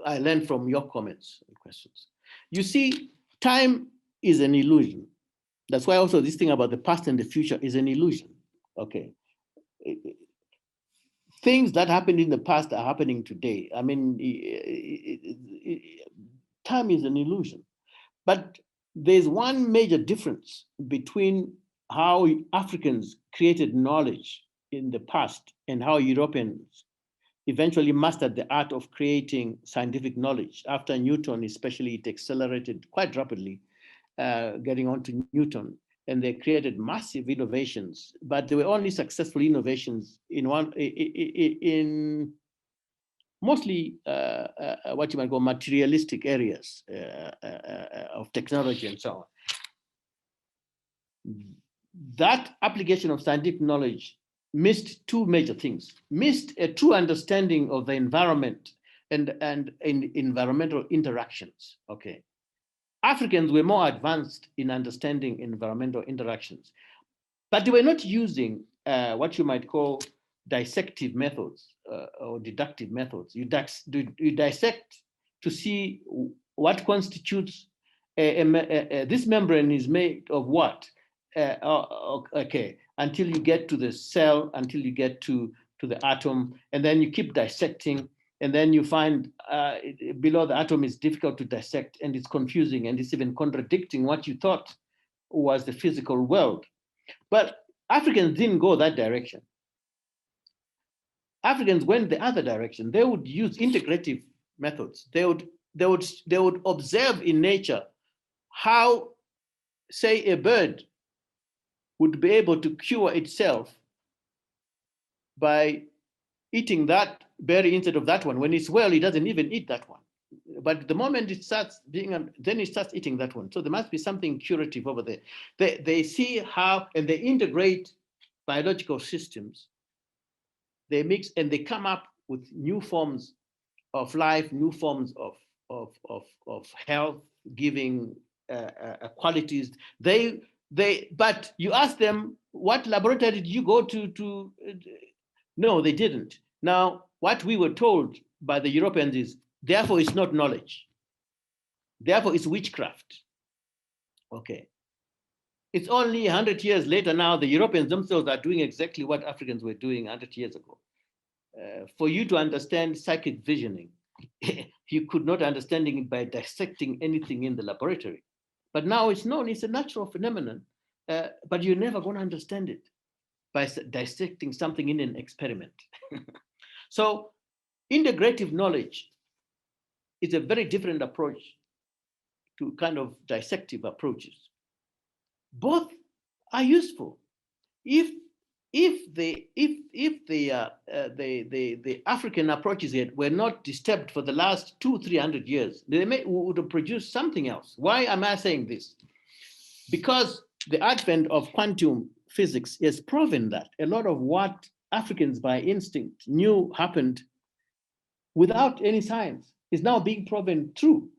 I learned from your comments and questions. You see, time is an illusion. That's why also this thing about the past and the future is an illusion, okay? Things that happened in the past are happening today. I mean, time is an illusion. But there's one major difference between how Africans created knowledge in the past and how Europeans eventually mastered the art of creating scientific knowledge. After Newton, especially, it accelerated quite rapidly, getting on to Newton, and they created massive innovations, but they were only successful innovations in mostly what you might call materialistic areas of technology and so on. That application of scientific knowledge missed two major things. Missed a true understanding of the environment and environmental interactions, okay? Africans were more advanced in understanding environmental interactions, but they were not using what you might call dissective methods or deductive methods. You dissect to see what constitutes this membrane is made of what, okay, until you get to the cell, until you get to the atom, and then you keep dissecting, and then you find below the atom is difficult to dissect, and it's confusing, and it's even contradicting what you thought was the physical world. But Africans didn't go that direction. Africans went the other direction. They would use integrative methods. They would observe in nature how, say, a bird would be able to cure itself by eating that berry instead of that one. When it's well, it doesn't even eat that one. But the moment it starts being, then it starts eating that one. So there must be something curative over there. They see how, and they integrate biological systems. They mix and they come up with new forms of life, new forms of health, giving qualities. But you ask them, what laboratory did you go to No, they didn't. Now, what we were told by the Europeans is, therefore, it's not knowledge. Therefore, it's witchcraft. Okay. It's only 100 years later now, the Europeans themselves are doing exactly what Africans were doing 100 years ago. For you to understand psychic visioning, you could not understand it by dissecting anything in the laboratory. But now it's known, it's a natural phenomenon, but you're never going to understand it by dissecting something in an experiment. So integrative knowledge is a very different approach to kind of dissective approaches. Both are useful. If the African approaches yet were not disturbed for the last 200-300 years, they would have produced something else. Why am I saying this? Because the advent of quantum physics has proven that a lot of what Africans by instinct knew happened without any science is now being proven true.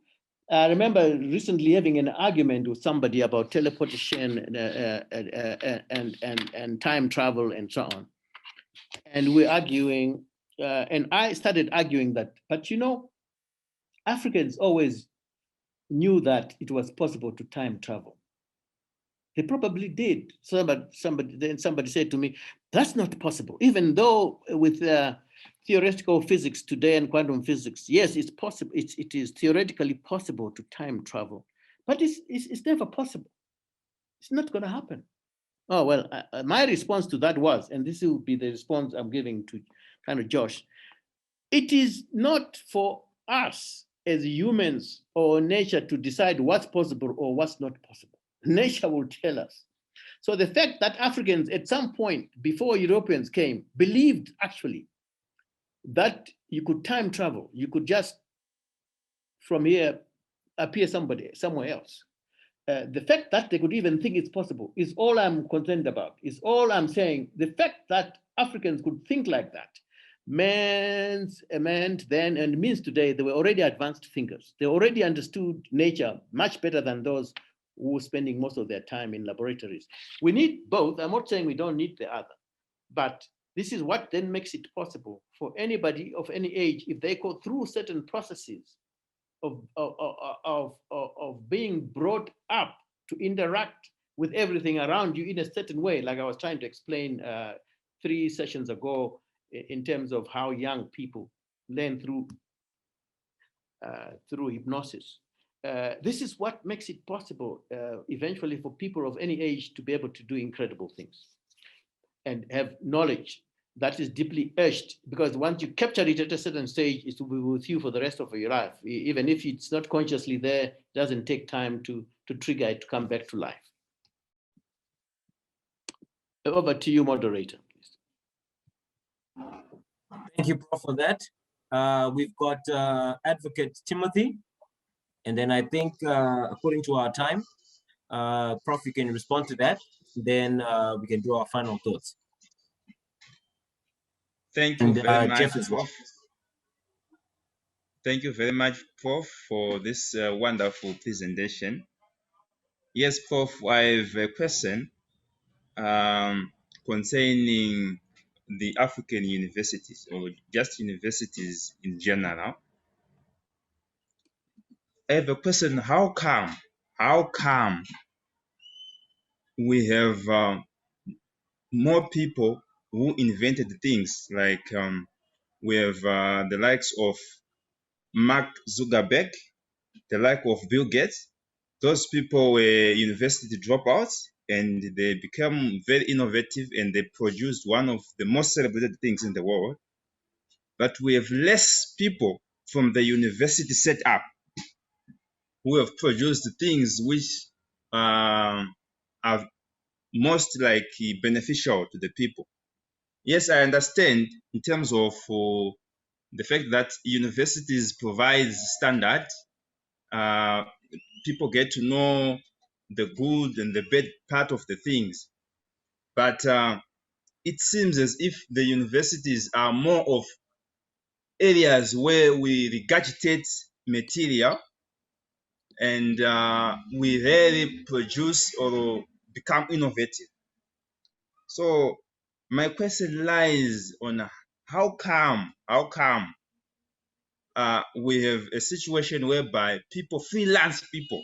I remember recently having an argument with somebody about teleportation and time travel and so on. And we're arguing, and I started arguing that, but you know, Africans always knew that it was possible to time travel. They probably did. Somebody said to me, that's not possible. Even though with theoretical physics today and quantum physics, yes, it's possible. It is theoretically possible to time travel, but it's never possible. It's not going to happen. Oh, well, my response to that was, and this will be the response I'm giving to kind of Josh, it is not for us as humans or nature to decide what's possible or what's not possible. Nature will tell us. So the fact that Africans at some point before Europeans came believed actually that you could time travel, you could just from here appear somewhere else. The fact that they could even think it's possible is all I'm concerned about, is all I'm saying. The fact that Africans could think like that meant then and means today they were already advanced thinkers. They already understood nature much better than those who were spending most of their time in laboratories. We need both. I'm not saying we don't need the other, but this is what then makes it possible for anybody of any age, if they go through certain processes of being brought up to interact with everything around you in a certain way, like I was trying to explain 3 sessions ago in terms of how young people learn through hypnosis. This is what makes it possible eventually for people of any age to be able to do incredible things and have knowledge that is deeply etched, because once you capture it at a certain stage, it will be with you for the rest of your life. Even if it's not consciously there, it doesn't take time to trigger it to come back to life. Over to you, moderator, please. Thank you, Prof, for that. We've got Advocate Timothy, and then I think according to our time, Prof, you can respond to that. Then we can do our final thoughts. Thank you very much, Jeff as well. Prof. Thank you very much, Prof, for this wonderful presentation. Yes, Prof, I have a question concerning the African universities, or just universities in general. I have a question: how come we have more people who invented things, like we have the likes of Mark Zuckerberg, the like of Bill Gates? Those people were university dropouts, and they become very innovative, and they produced one of the most celebrated things in the world. But we have less people from the university set up who have produced things which are most like beneficial to the people. Yes, I understand in terms of the fact that universities provide standard. People get to know the good and the bad part of the things. But it seems as if the universities are more of areas where we regurgitate material and we rarely produce or become innovative. So my question lies on how come we have a situation whereby freelance people,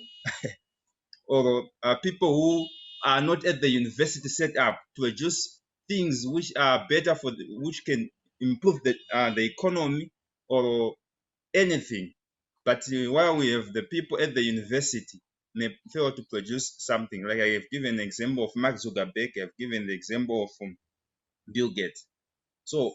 or people who are not at the university setup, produce things which are better which can improve the economy or anything. But while we have the people at the university may fail to produce something, like I have given the example of Mark Zuckerberg, I've given the example of Bill Gates. So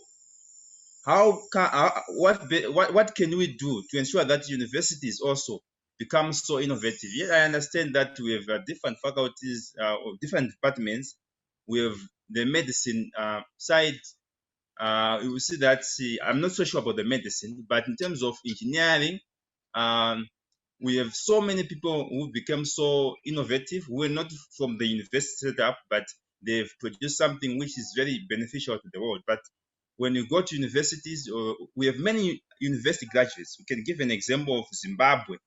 how can what can we do to ensure that universities also become so innovative? Yeah, I understand that we have different faculties or different departments. We have the medicine side. You will see that I'm not so sure about the medicine, but in terms of engineering, we have so many people who become so innovative, who are not from the university setup, but they've produced something which is very beneficial to the world. But when you go to universities, we have many university graduates. We can give an example of Zimbabwe.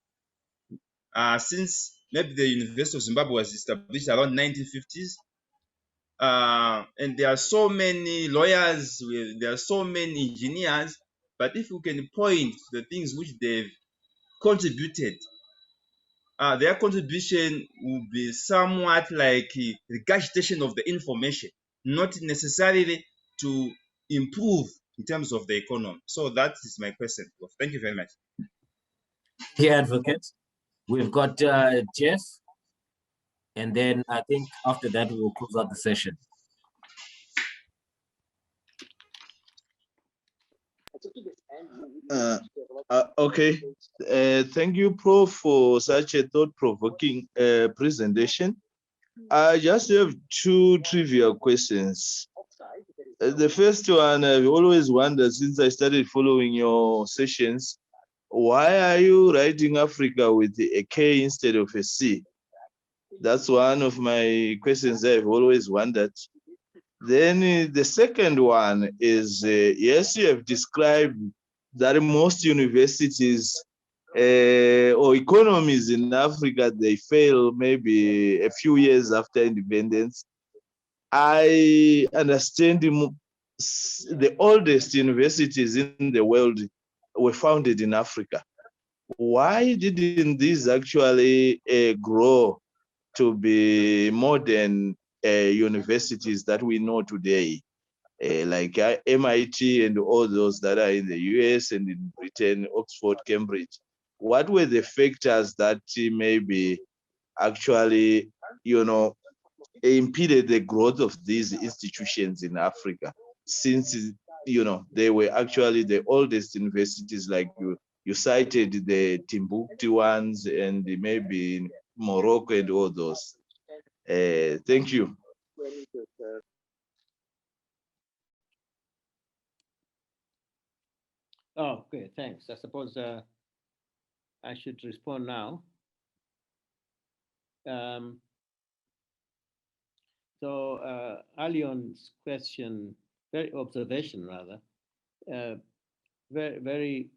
Since maybe the University of Zimbabwe was established around 1950s, and there are so many lawyers, there are so many engineers, but if we can point to the things which they've contributed, their contribution will be somewhat like regurgitation of the information, not necessarily to improve in terms of the economy. So that is my question. Thank you very much. Here, advocate. We've got Jeff, and then I think after that we will close out the session. Okay. Thank you, Prof, for such a thought-provoking presentation. I just have two trivia questions. The first one, I've always wondered since I started following your sessions, why are you writing Africa with a K instead of a C? That's one of my questions I've always wondered. Then the second one is, yes, you have described that most universities or economies in Africa, they fail maybe a few years after independence. I understand the oldest universities in the world were founded in Africa. Why didn't these actually grow to be modern universities that we know today, like MIT and all those that are in the US and in Britain, Oxford, Cambridge? What were the factors that maybe actually, impeded the growth of these institutions in Africa, since, they were actually the oldest universities, like you cited the Timbuktu ones and maybe in Morocco and all those. Thank you. Oh, okay, thanks. I suppose I should respond now. So Alion's question, observation rather, very, very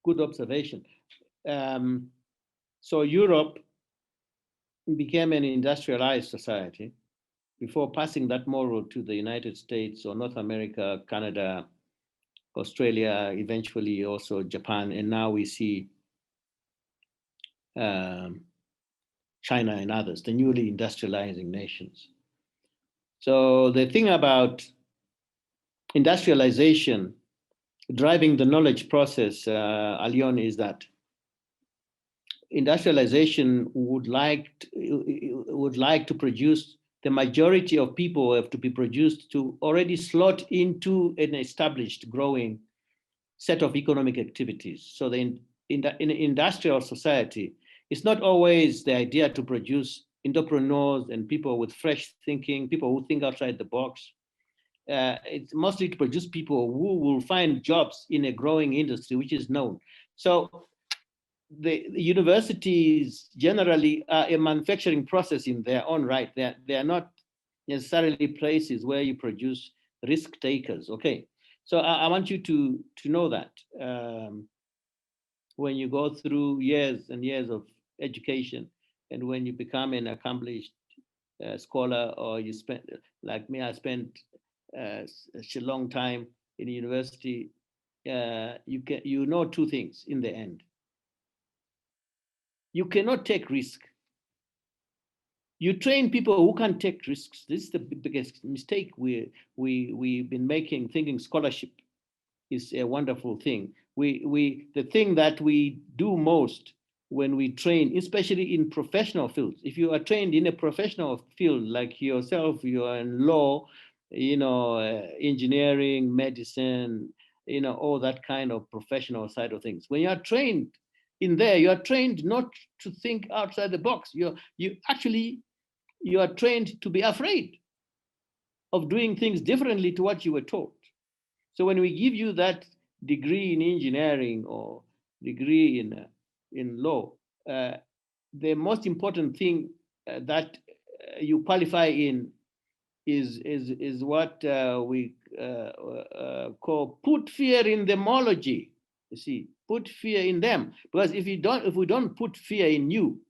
good observation. So Europe became an industrialized society before passing that model to the United States or North America, Canada, Australia, eventually also Japan, and now we see China and others, the newly industrializing nations. So the thing about industrialization driving the knowledge process, Alion, is that industrialization would like to produce, the majority of people have to be produced to already slot into an established growing set of economic activities. So in an industrial society, it's not always the idea to produce entrepreneurs and people with fresh thinking, people who think outside the box. It's mostly to produce people who will find jobs in a growing industry, which is known. So the universities generally are a manufacturing process in their own right. They are not necessarily places where you produce risk takers. Okay, so I want you to know that when you go through years and years of education, and when you become an accomplished scholar, or you spend, like me, I spent such a long time in university, you know two things in the end. You cannot take risk. You train people who can't take risks. This is the biggest mistake we've been making, thinking scholarship is a wonderful thing. The thing that we do most when we train, especially in professional fields, if you are trained in a professional field like yourself, you are in law, engineering, medicine, all that kind of professional side of things. When you are trained in there, you are trained not to think outside the box. You are trained to be afraid of doing things differently to what you were taught. So when we give you that degree in engineering or degree in law, the most important thing that you qualify in is what we call put fear in themology. You see, put fear in them, because if we don't put fear in you,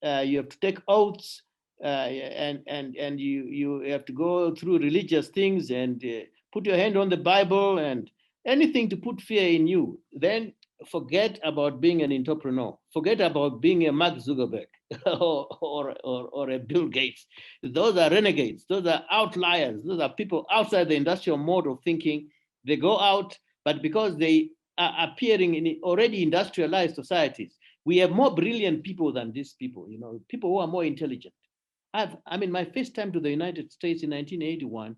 you have to take oaths, and you have to go through religious things and put your hand on the Bible and anything to put fear in you. Then forget about being an entrepreneur. Forget about being a Mark Zuckerberg or a Bill Gates. Those are renegades. Those are outliers. Those are people outside the industrial mode of thinking. They go out, but because they are appearing in already industrialized societies, we have more brilliant people than these people, people who are more intelligent. My first time to the United States in 1981,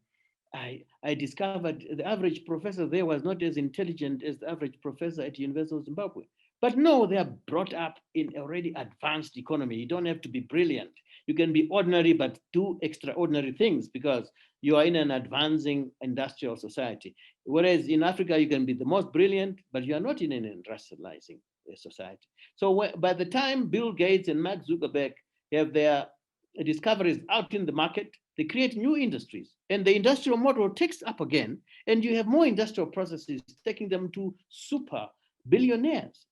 I discovered the average professor there was not as intelligent as the average professor at the University of Zimbabwe. But no, they are brought up in already advanced economy. You don't have to be brilliant. You can be ordinary, but do extraordinary things because you are in an advancing industrial society. Whereas in Africa, you can be the most brilliant, but you are not in an industrializing society. So by the time Bill Gates and Mark Zuckerberg have their discoveries out in the market, they create new industries, and the industrial model takes up again, and you have more industrial processes taking them to super billionaires.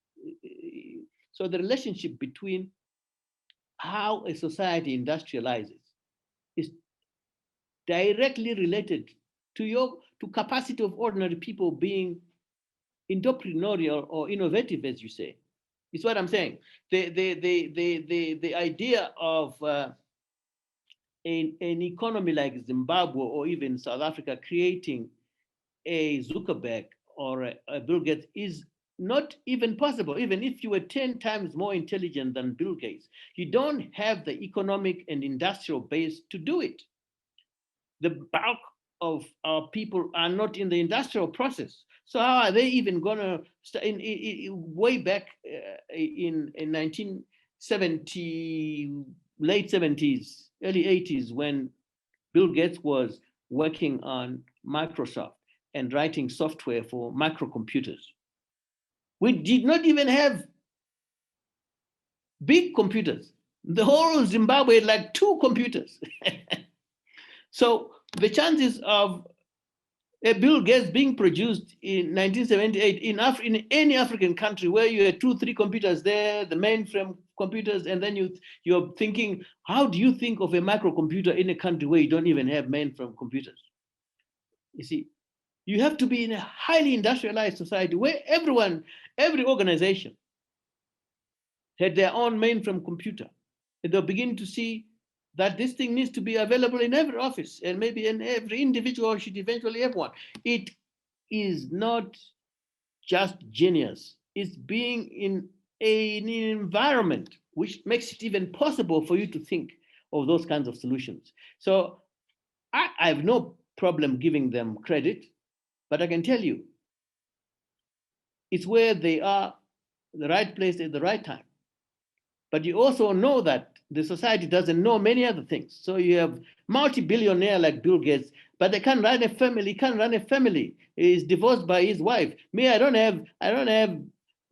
So the relationship between how a society industrializes is directly related to capacity of ordinary people being entrepreneurial or innovative, as you say. It's what I'm saying. The idea of an economy like Zimbabwe or even South Africa creating a Zuckerberg or a Bill Gates is not even possible. Even if you were 10 times more intelligent than Bill Gates, you don't have the economic and industrial base to do it. The bulk of our people are not in the industrial process. So how are they even gonna start way back in 1970, late 70s, early 80s, when Bill Gates was working on Microsoft and writing software for microcomputers. We did not even have big computers. The whole Zimbabwe had like 2 computers. So the chances of a Bill Gates being produced in 1978 in any African country where you had 2, 3 computers there, the mainframe computers, and then you're thinking, how do you think of a microcomputer in a country where you don't even have mainframe computers? You see, you have to be in a highly industrialized society where every organization had their own mainframe computer. And they'll begin to see that this thing needs to be available in every office, and maybe in every individual should eventually have one. It is not just genius. It's being in an environment which makes it even possible for you to think of those kinds of solutions. So I have no problem giving them credit, but I can tell you, it's where they are, the right place at the right time. But you also know that the society doesn't know many other things. So you have multi-billionaire like Bill Gates, but they can't run a family. Can't run a family. He's divorced by his wife. Me, I don't have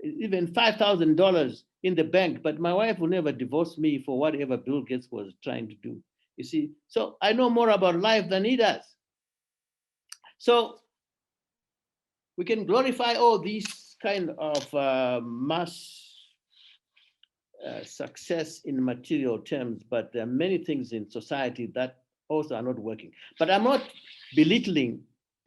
even $5,000 in the bank, but my wife will never divorce me for whatever Bill Gates was trying to do. You see, so I know more about life than he does. So we can glorify all these kind of mass success in material terms, but there are many things in society that also are not working. But I'm not belittling,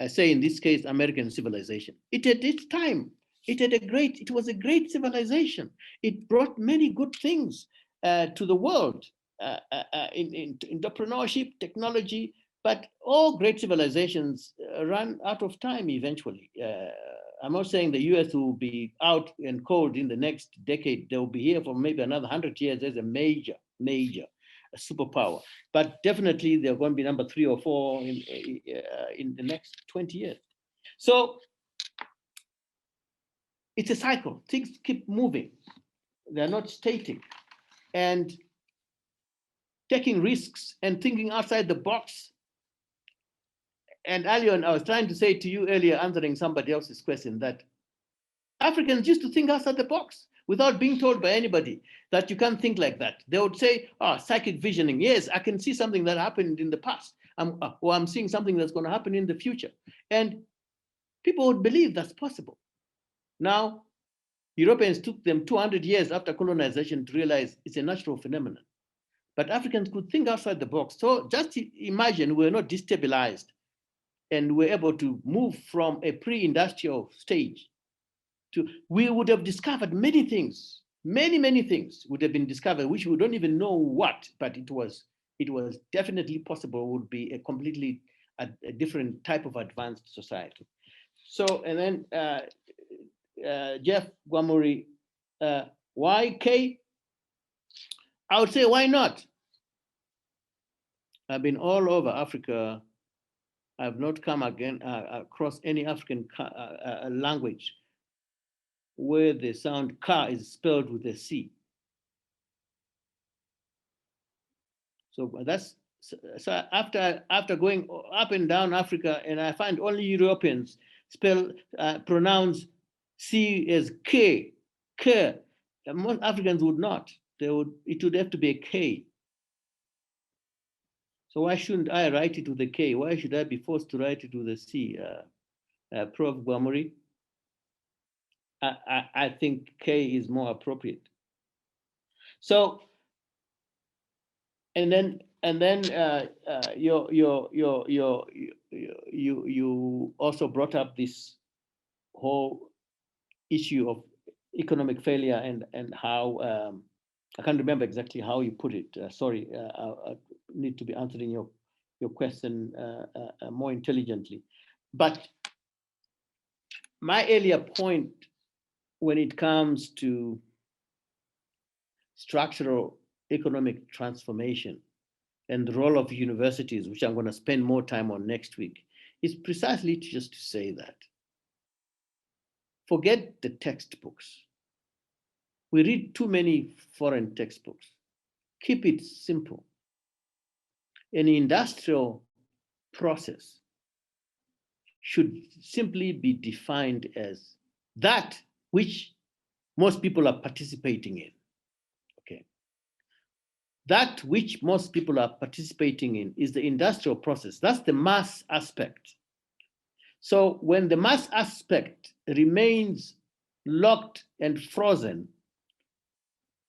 say in this case, American civilization. It had its time. It was a great civilization. It brought many good things to the world in entrepreneurship, technology, but all great civilizations run out of time eventually. I'm not saying the US will be out and cold in the next decade. They'll be here for maybe another 100 years as a major superpower. But definitely they're going to be number 3 or 4 in the next 20 years. So it's a cycle. Things keep moving. They're not static. And taking risks and thinking outside the box. And Alion, I was trying to say to you earlier, answering somebody else's question, that Africans used to think outside the box without being told by anybody that you can't think like that. They would say, oh, psychic visioning. Yes, I can see something that happened in the past, or I'm seeing something that's going to happen in the future. And people would believe that's possible. Now, Europeans took them 200 years after colonization to realize it's a natural phenomenon. But Africans could think outside the box. So just imagine we're not destabilized and we're able to move from a pre-industrial stage to, we would have discovered many things, many things would have been discovered, which we don't even know what, but it was definitely possible, would be a completely a different type of advanced society. So, and then Jeff Gwamuri, why K? I would say, why not? I've been all over Africa. I've not come again across any African language where the sound ka is spelled with a C. So that's, so after going up and down Africa, and I find only Europeans pronounce C as K, K. Most Africans would not. It would have to be a K. So why shouldn't I write it with a K? Why should I be forced to write it with a C? Prof Gwamuri, I think K is more appropriate. So, and then you also brought up this whole issue of economic failure and how I can't remember exactly how you put it. Sorry, I need to be answering your question more intelligently. But my earlier point when it comes to structural economic transformation and the role of universities, which I'm going to spend more time on next week, is precisely just to say that forget the textbooks. We read too many foreign textbooks. Keep it simple. An industrial process should simply be defined as that which most people are participating in. Okay. That which most people are participating in is the industrial process. That's the mass aspect. So when the mass aspect remains locked and frozen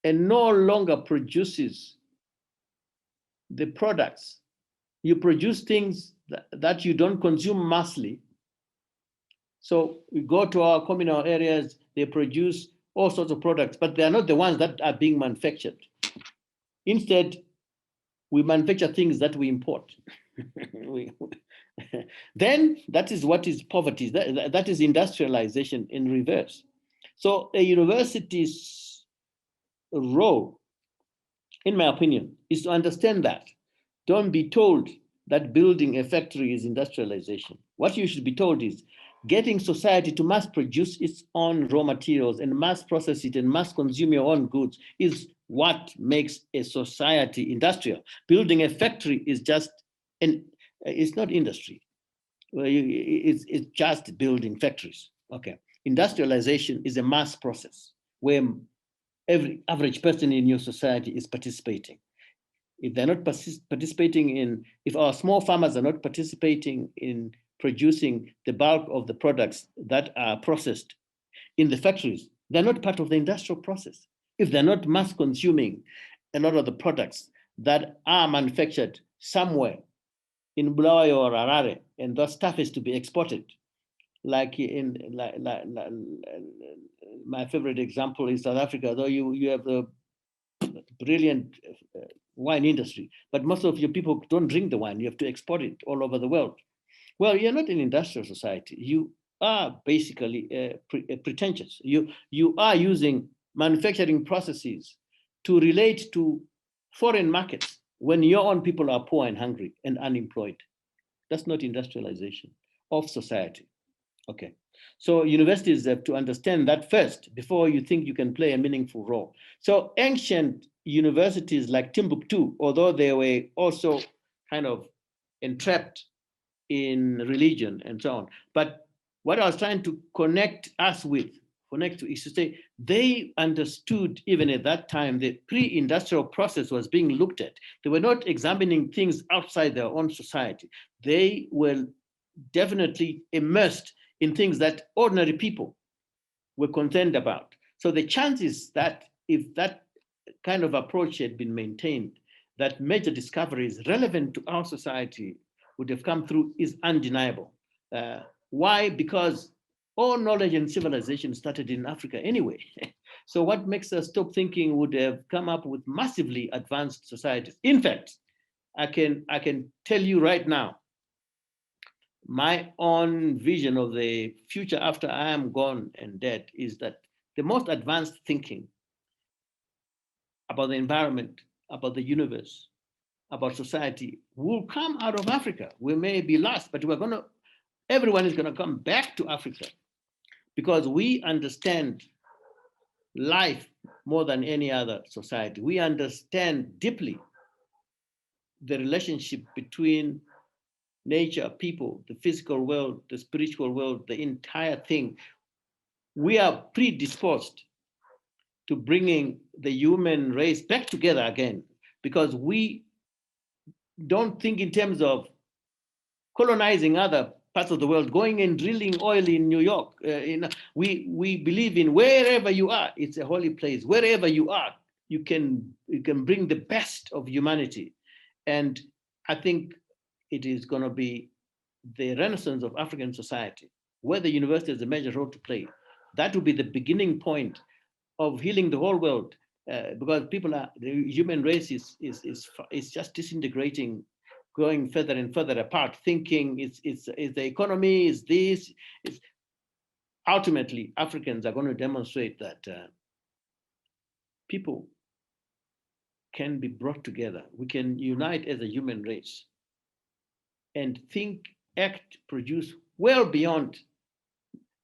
and no longer produces the products, you produce things that you don't consume massively. So we go to our communal areas, they produce all sorts of products, but they are not the ones that are being manufactured. Instead, we manufacture things that we import. Then that is what is poverty. That is industrialization in reverse. So a university's role, in my opinion, is to understand that. Don't be told that building a factory is industrialization. What you should be told is getting society to mass produce its own raw materials and mass process it and mass consume your own goods is what makes a society industrial. Building a factory is just, it's not industry. It's just building factories. Okay. Industrialization is a mass process where every average person in your society is participating. If they're not participating in, if our small farmers are not participating in producing the bulk of the products that are processed in the factories, they're not part of the industrial process. If they're not mass consuming a lot of the products that are manufactured somewhere in Bulawayo or Harare, and that stuff is to be exported. Like my favorite example is South Africa, though you have the brilliant wine industry, but most of your people don't drink the wine. You have to export it all over the world. Well, you're not an industrial society. You are basically pretentious. You are using manufacturing processes to relate to foreign markets when your own people are poor and hungry and unemployed. That's not industrialization of society. Okay. So universities have to understand that first before you think you can play a meaningful role. So ancient universities like Timbuktu, although they were also kind of entrapped in religion and so on, but what I was trying to connect us with, is to say they understood even at that time the pre-industrial process was being looked at. They were not examining things outside their own society. They were definitely immersed in things that ordinary people were concerned about. So the chances that if that kind of approach had been maintained, that major discoveries relevant to our society would have come through is undeniable. Why? Because all knowledge and civilization started in Africa anyway. So what makes us stop thinking would have come up with massively advanced societies? In fact, I can tell you right now, my own vision of the future after I am gone and dead is that the most advanced thinking about the environment, about the universe, about society will come out of Africa. We may be lost, but everyone is gonna come back to Africa because we understand life more than any other society. We understand deeply the relationship between nature, people, the physical world, the spiritual world, the entire thing. We are predisposed to bringing the human race back together again because we don't think in terms of colonizing other parts of the world, going and drilling oil in New York. We believe in wherever you are, it's a holy place. Wherever you are, you can bring the best of humanity. And I think it is going to be the renaissance of African society, where the university has a major role to play. That will be the beginning point of healing the whole world, because the human race is just disintegrating, going further and further apart, thinking it's the economy, is this. Ultimately, Africans are going to demonstrate that people can be brought together. We can unite as a human race and think, act, produce well beyond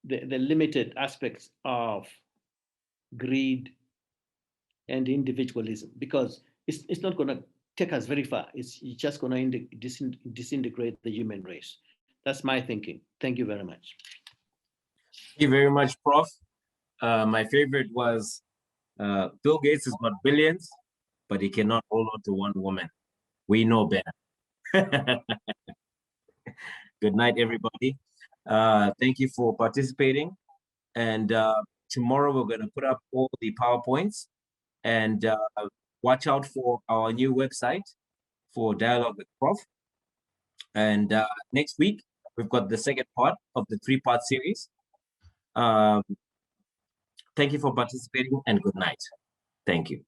the limited aspects of greed and individualism, because it's not going to take us very far. It's just going to disintegrate the human race. That's my thinking. Thank you very much. Thank you very much, Prof. My favorite was Bill Gates has got billions, but he cannot hold on to one woman. We know better. Good night, everybody. Thank you for participating. And tomorrow we're going to put up all the PowerPoints, and watch out for our new website for Dialogue with Prof. And next week, we've got the second part of the 3-part series. Thank you for participating and good night. Thank you.